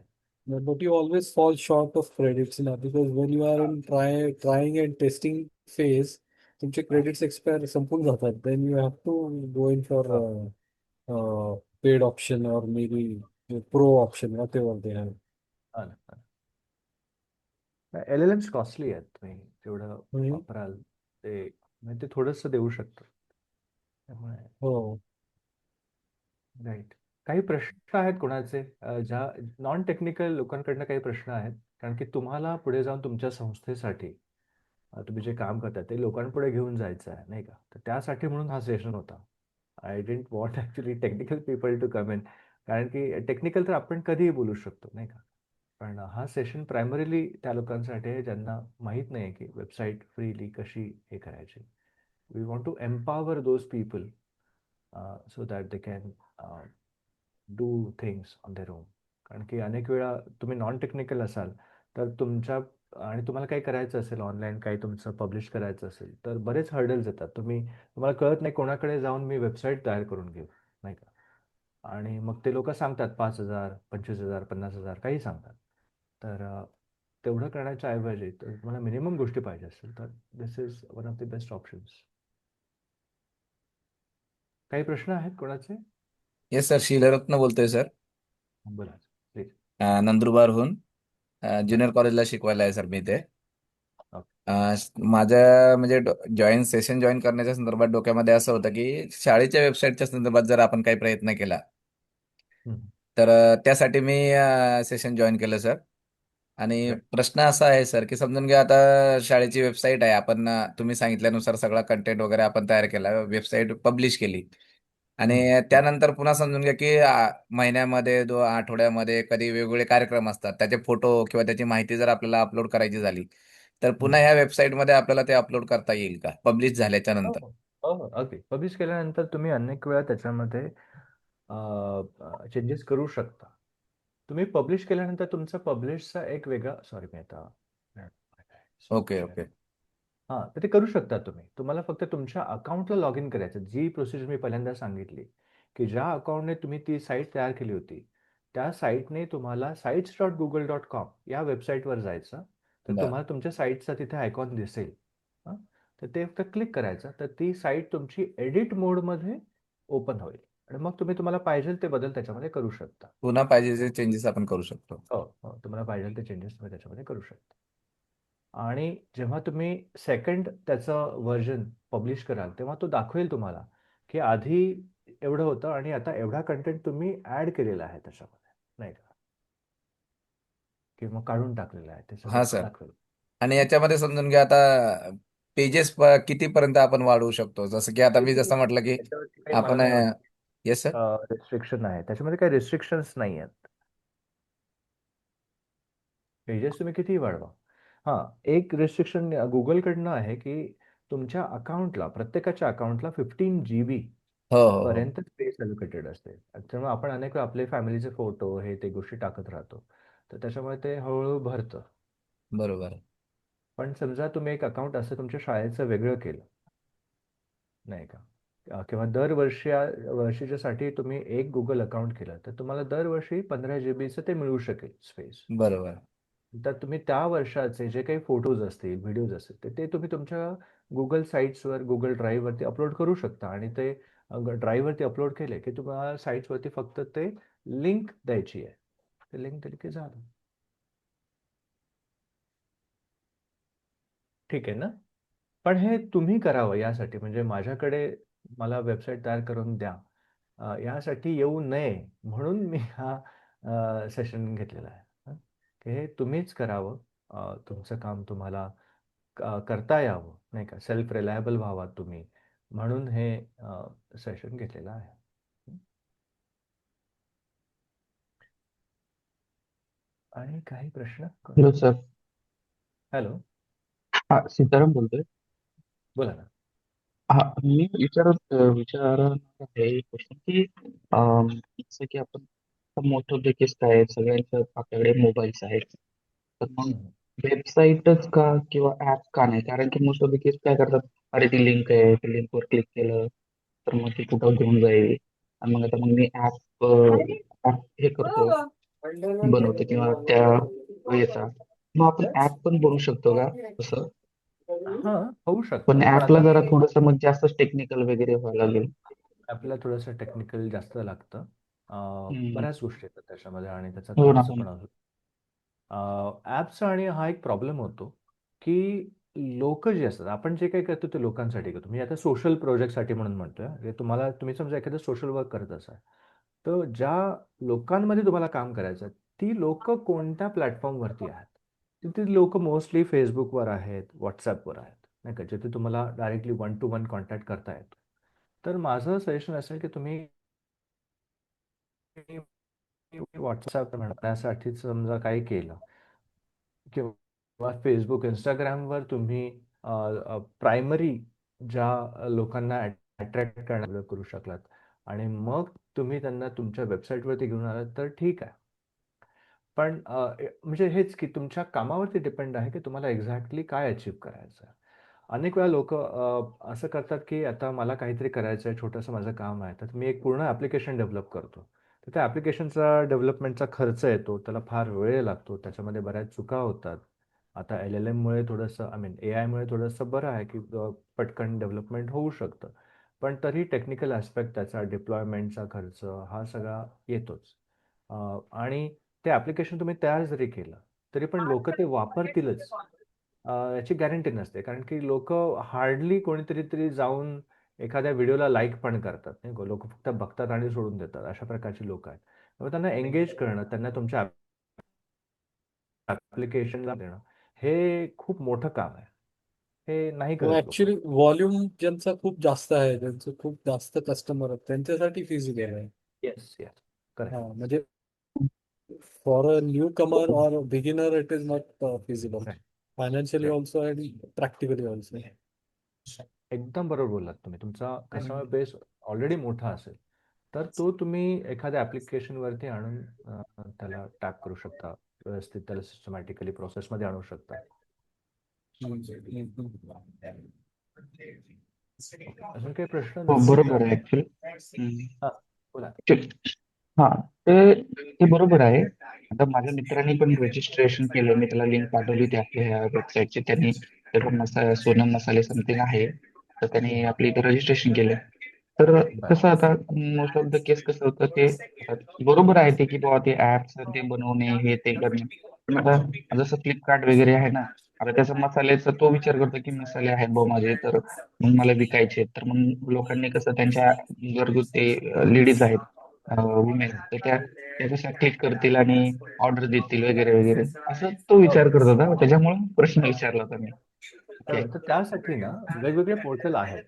But you always fall short of credits now because when you are in trying and testing phase, तुमचे credits expire संपून जातात. Then you have to go in for हो. paid option or maybe the pro option, whatever they have. हा ना, हा ना. LLMs costly आहेत. तुम्ही जेवढं हम्म. वापराल ते म्हणजे ते थोडंसं देऊ शकतं. त्यामुळे हो. राईट. काही प्रश्न आहेत कोणाचे ज्या नॉन टेक्निकल लोकांकडनं काही प्रश्न आहेत कारण की तुम्हाला पुढे जाऊन तुमच्या संस्थेसाठी तुम्ही जे काम करता ते लोकांपुढे घेऊन जायचं आहे नाही का. तर त्यासाठी म्हणून हा सेशन होता. I didn't want actually technical people to come in कारण की टेक्निकल तर आपण कधीही बोलू शकतो नाही का. पण हा सेशन प्रायमरीली त्या लोकांसाठी आहे ज्यांना माहीत नाही की वेबसाईट फ्रीली कशी हे करायची. We want to empower those people so that they can do things on their own. कारण की अनेक वेळा तुम्ही नॉन टेक्निकल असाल तर तुमच्या आणि तुम्हाला काही करायचं असेल ऑनलाईन काही तुमचं पब्लिश करायचं असेल तर बरेच हर्डल्स येतात. तुम्हाला कळत नाही कोणाकडे जाऊन मी वेबसाईट तयार करून घेऊ नाही का. आणि मग ते लोक सांगतात 5,000 25,000 50,000 काही सांगतात. तर तेवढं करण्याच्या ऐवजी तर तुम्हाला मिनिमम गोष्टी पाहिजे असेल तर this is one of the best options. काही प्रश्न आहेत कोणाचे? येस सर, शीलरत्न बोलतोय सर. बोला प्लीज. नंदुरबारहून ज्युनियर कॉलेजला शिकवायला आहे सर मी ते. माझ्या म्हणजे सेशन जॉईन करण्याच्या संदर्भात डोक्यामध्ये असं होतं की शाळेच्या वेबसाईटच्या संदर्भात जर आपण काही प्रयत्न केला हम्म. तर त्यासाठी मी सेशन जॉईन केलं सर. आणि Right. प्रश्न असा आहे सर की समजून घ्या आता शाळेची वेबसाईट आहे, आपण तुम्ही सांगितल्यानुसार सगळा कंटेंट वगैरे आपण तयार केला, वेबसाईट पब्लिश केली आणि हम्म. त्यानंतर पुन्हा समजून घ्या की महिन्यामध्ये आठवड्यामध्ये कधी वेगवेगळे कार्यक्रम असतात, त्याचे फोटो किंवा त्याची माहिती जर आपल्याला अपलोड करायची झाली तर पुन्हा हम्म. ह्या वेबसाईटमध्ये आपल्याला ते अपलोड करता येईल का पब्लिश झाल्याच्या हो नंतर? हो हो हो, अगदी पब्लिश केल्यानंतर तुम्ही अनेक वेळा त्याच्यामध्ये चेंजेस करू शकता. तुम्ही पब्लिश केल्यानंतर तुमचा पब्लिशचा एक वेगळा सॉरी मी आता ओके ओके. हां, तर ते करू शकता तुम्ही. तुम्हाला फक्त तुमच्या अकाउंटला लॉग इन करायचं. जी प्रोसिजर मी पहिल्यांदा सांगितली, की ज्या अकाउंटने तुम्ही ती साईट तयार केली होती, त्या साईटने तुम्हाला sites.google.com या वेबसाईटवर जायचं. तर बर तुम्हाला तुमच्या साईटचा तिथे आयकॉन दिसेल. हां, तर ते फक्त क्लिक करायचं. तर ती साईट तुमची एडिट मोडमध्ये ओपन होईल आणि मग तुम्हाला पाहिजे ते बदल त्याच्यामध्ये करू शकता. पुन्हा पाहिजे ते चेंजेस आपण करू शकतो. हो, हो. तुम्हाला पाहिजे ते चेंजेस तुम्ही त्याच्यामध्ये करू शकता. आणि जेव्हा तुम्ही सेकंड त्याचं व्हर्जन पब्लिश कराल, तेव्हा तो दाखवेल तुम्हाला, की आधी एवढं होतं आणि आता एवढा कंटेंट तुम्ही ॲड केलेला आहे त्याच्यामध्ये, नाही का? किंवा काढून टाकलेलं आहे, ते हा सगळं सर. दाखवेल. आणि याच्यामध्ये समजून घ्या आता पेजेस कितीपर्यंत आपण वाढवू शकतो, जसं की आता मी जसं म्हटलं की त्याच्यावरती काही मला आपण नाही वाटत येस सर. रिस्ट्रिक्शन आहे. त्याच्यामध्ये काही रिस्ट्रिक्शन्स नाही आहेत. पेजेस तुम्ही कितीही वाढवा. हां, एक रिस्ट्रिक्शन Googleकडनं आहे, की तुमच्या अकाउंटला, प्रत्येकाच्या अकाउंटला 15 GB हो हो हो. पर्यंत स्पेस अलोकेटेड असते. त्यामुळे आपण अनेक वेळा आपले फॅमिलीचे फोटो हे ते गोष्टी टाकत राहतो. तर त्याच्यामुळे ते हळू-हळू भरतं. बरोबर. पण समजा तुम्ही एक अकाउंट असं तुमच्या शाळेचं वेगळं केलं, नाही का? किंवा वर्षीच्यासाठी तुम्ही एक Google अकाउंट केलं, तर तुम्हाला दरवर्षी 15 GBचं ते मिळू शकेल स्पेस. बरोबर. तर तुम्ही त्या वर्षाचे जे काही फोटोज असतील, व्हिडिओज असतील, तर ते तुम्ही तुमच्या Google साइट्सवर, Google ड्राईव्हवरती अपलोड करू शकता आणि ते ड्राईव्हवरती अपलोड केले, की तुम्हाला साइट्सवरती फक्त ते लिंक द्यायची आहे. ते लिंक दिली की झालं. ठीक आहे ना? पण हे तुम्ही करावं यासाठी म्हणजे मला वेबसाईट तयार करून द्या. यासाठी येऊ नये म्हणून मी हा सेशन घेतलेला आहे. हं. की हे तुम्हीच करावं. तुमचं काम तुम्हाला करता यावं, नाही का? सेल्फ रिलायबल व्हावा तुम्ही, म्हणून हे सेशन घेतलेलं आहे. हं. आणि काही प्रश्न? Hello sir. हॅलो, हा, सीताराम बोलतोय. बोला ना. हा, मी विचारणार आहे एक क्वेश्चन की जसं की आपण मोठे उद्योगच काय आहेत, सगळ्यांच्या आपल्याकडे मोबाईल्स आहेत, तर मग हं. वेबसाईटच का किंवा ऍप का नाही? कारण की मोस्ट उद्योगच काय करतात, अरे ती लिंक आहे, त्या लिंकवर क्लिक केलं तर मग ती कुठं घेऊन जाईल, आणि मग आता मग मी ऍप हे करतो, बनवतो किंवा त्या वेळेचा मग आपण ऍप पण बनवू शकतो का तसं? हां, होऊ पण शकतं. पण ऍपला आता जरा थोडंसं मग जास्तच टेक्निकल वगैरे व्हायला लागेल. आपल्याला थोडंसं टेक्निकल जास्त लागतं. हम्म. बऱ्याच गोष्टी येतात त्याच्यामध्ये आणि त्याचा हो ना, खर्च हो पण ना. असतो. ॲप्सचा आणि हा एक प्रॉब्लेम होतो, की लोकं जे असतात, आपण जे काही करतो ते लोकांसाठी करतो. मी आता सोशल प्रोजेक्टसाठी म्हणून म्हणतोय हां. म्हणजे तुम्ही समजा एखादं सोशल वर्क करत असाल, तर ज्या लोकांमध्ये तुम्हाला काम करायचं आहे, ती लोकं कोणत्या प्लॅटफॉर्मवरती आहेत? तर ती लोकं मोस्टली Facebookवर आहेत, WhatsAppवर आहेत, नाही का? जिथे तुम्हाला directly one two one contact करता येतो. तर माझं सजेशन असेल, की तुम्ही WhatsApp म्हणा त्यासाठी समजा काही केलं किंवा Facebook, Instagramवर तुम्ही प्रायमरी ज्या लोकांना अट्रॅक्ट करण्याचा करू शकलात आणि मग तुम्ही त्यांना तुमच्या वेबसाईटवरती घेऊन आलात तर ठीक आहे. पण म्हणजे हेच की तुमच्या कामावरती डिपेंड आहे, की तुम्हाला एक्झॅक्टली काय अचीव्ह करायचं आहे. अनेक वेळा लोकं असं करतात, की आता मला काहीतरी करायचं आहे, छोटंसं माझं काम आहे, तर मी एक पूर्ण ॲप्लिकेशन डेव्हलप करतो. तर त्या ॲप्लिकेशनचा डेव्हलपमेंटचा खर्च येतो, त्याला फार वेळ लागतो, त्याच्यामध्ये बऱ्याच चुका होतात. आता LLMमुळे थोडंसं एआयमुळे थोडंसं बरं आहे, की पटकन डेव्हलपमेंट होऊ शकतं. पण तरी टेक्निकल ॲस्पेक्ट त्याचा डिप्लॉयमेंटचा खर्च हा सगळा येतोच. आणि ते ॲप्लिकेशन तुम्ही तयार जरी केलं, तरी पण लोकं ते वापरतीलच. याची गॅरंटी नसते, कारण की लोक हार्डली कोणीतरी जाऊन एखाद्या व्हिडिओला लाईक पण करतात, नाही लोक फक्त बघतात आणि सोडून देतात, अशा प्रकारची लोक आहेत. त्यामुळे त्यांना एंगेज करणं, त्यांना तुमच्या ऍप्लिकेशनला देणं, हे खूप मोठं काम आहे. हे नाही करत लोक. ऍक्च्युली व्हॉल्यूम ज्यांचा खूप जास्त आहे, ज्यांचे खूप जास्त कस्टमर आहेत, त्यांच्यासाठी फिजिकल आहे. Yes yes, correct. हा म्हणजे फॉर अ न्यू कमर और beginner it is not feasible, financially also and practically also. एकदम बरोबर बोललात तुम्ही. तुमचा कस्टमर बेस ऑलरेडी मोठा असेल तर तो तुम्ही एखाद्या ऍप्लिकेशन वरती आणून त्याला टॅप करू शकता, व्यवस्थित त्याला सिस्टमॅटिकली प्रोसेसमध्ये आणू शकता. अजून काही प्रश्न हो नसेल बरोबर तर आहे ऍक्च्युली. हा, बोला. हा, ते बरोबर आहे. आता माझ्या मित्रांनी पण रजिस्ट्रेशन केलं, मी त्याला लिंक पाठवली होती आपल्या वेबसाईटची. त्यांनी सोनम मसाले समथिंग आहे, तर त्यांनी आपली इथे रजिस्ट्रेशन केलं. तर कसं आता मोस्ट ऑफ द केस कसं होतं ते, आता बरोबर आहे ते की बाबा ते ऍप्स ते बनवणे हे ते करणे. पण आता जसं फ्लिपकार्ट वगैरे आहे ना, आता त्याचा मसाल्याचा तो विचार करतो की मसाले आहेत बुवा माझे, तर मग मला विकायचे. तर मग लोकांनी कसं त्यांच्या घरगुती लेडीज आहेत, वुमेन, तर त्या त्याच्यासाठी क्लिक करतील आणि ऑर्डर देतील वगैरे वगैरे, असं तो विचार करत होता. त्याच्यामुळे प्रश्न विचारला होता मी. तर त्यासाठी ना वेगवेगळे पोर्टल आहेत.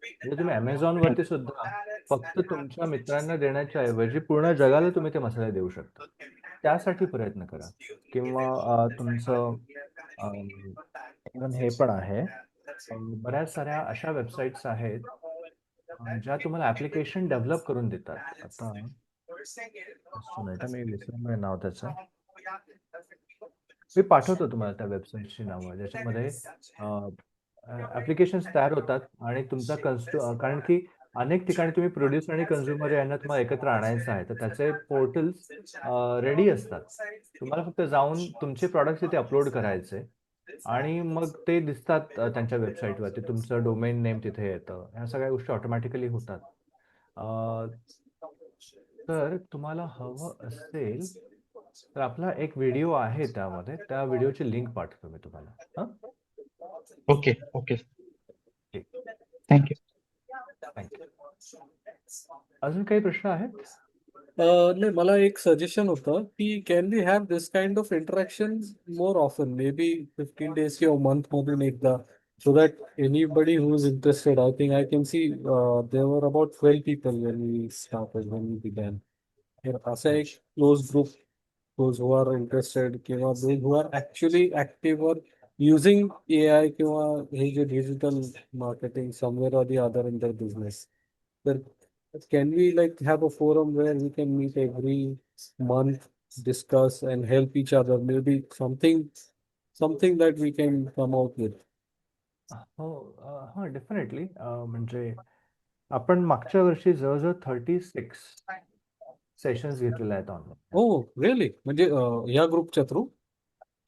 म्हणजे तुम्ही Amazon वरती सुद्धा फक्त तुमच्या मित्रांना देण्याच्या ऐवजी पूर्ण जगाला तुम्ही ते मसाले देऊ शकता. त्यासाठी प्रयत्न करा. किंवा तुमचं even हे पण आहे, बऱ्याच साऱ्या अशा वेबसाईट्स आहेत ज्या तुम्हाला ऍप्लिकेशन डेव्हलप करून देतात. आता मी विसरलोय नाव त्याचं. मी पाठवतो तुम्हाला त्या वेबसाईटची नावं, ज्याच्यामध्ये ऍप्लिकेशन्स तयार होतात आणि तुमचा कारण की अनेक ठिकाणी तुम्ही प्रोड्युसर आणि कन्झ्युमर यांना तुम्हाला एकत्र आणायचं आहे, तर त्याचे पोर्टल्स रेडी असतात. तुम्हाला फक्त जाऊन तुमचे प्रॉडक्ट्स तिथे अपलोड करायचे आणि मग ते दिसतात त्यांच्या वेबसाईटवरती. तुमचं डोमेन नेम तिथे येतं. ह्या सगळ्या गोष्टी ऑटोमॅटिकली होतात. तर तुम्हाला हवं असेल तर आपला एक व्हिडिओ आहे त्यामध्ये, त्या व्हिडिओची लिंक पाठवतो मी तुम्हाला. हा, ओके ओके, ठीक. थँक्यू. थँक्यू. अजून काही प्रश्न आहेत? नाही, मला एक सजेशन होतं की can we have this kind of interaction more often, maybe 15 days किंवा मंथ मधून एकदा, so that anybody who is interested, I think I can see there were about 12 people when we started, when we began. असा एक close group, those who are interested किंवा those who are actually active or using AI किंवा हे जे digital marketing somewhere or the other in their business. तर can we like have a forum where we can meet every month, discuss and help each other? Maybe something that we can come out with. हो, हा, definitely. म्हणजे आपण मागच्या वर्षी जवळजवळ 36 sessions घेतलेले आहेत ऑनलाईन. Oh, really? म्हणजे या ग्रुपच्या थ्रू,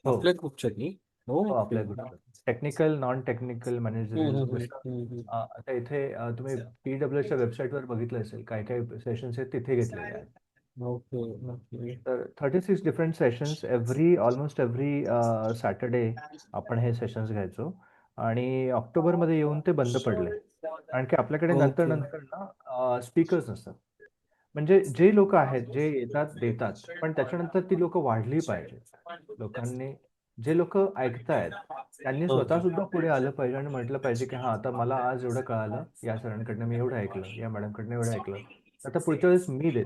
हो आपल्या ग्रुपच्या थ्रू? हो, ओके. आपल्या ग्रुपवर टेक्निकल, नॉन टेक्निकल मॅनेजर. आता इथे तुम्ही PWच्या वेबसाईटवर बघितलं असेल, काय काय सेशन्स आहेत तिथे घेतलेले आहेत. Okay okay. तर 36 different sessions almost every Saturday आपण हे सेशन्स घ्यायचो आणि ऑक्टोबरमध्ये येऊन ते बंद पडले, कारण की आपल्याकडे नंतर Okay. नंतर ना स्पीकर्स नसतात. म्हणजे जे लोक आहेत जे येतात देतात, पण त्याच्यानंतर ती लोक वाढली पाहिजेत. लोकांनी, जे लोक ऐकतायत त्यांनी स्वतः सुद्धा पुढे आलं पाहिजे आणि म्हटलं पाहिजे की हा, आता मला आज एवढं कळालं, या सरांकडनं मी एवढं ऐकलं, या मॅडमकडनं एवढं ऐकलं, आता पुढच्या वेळेस मी देते.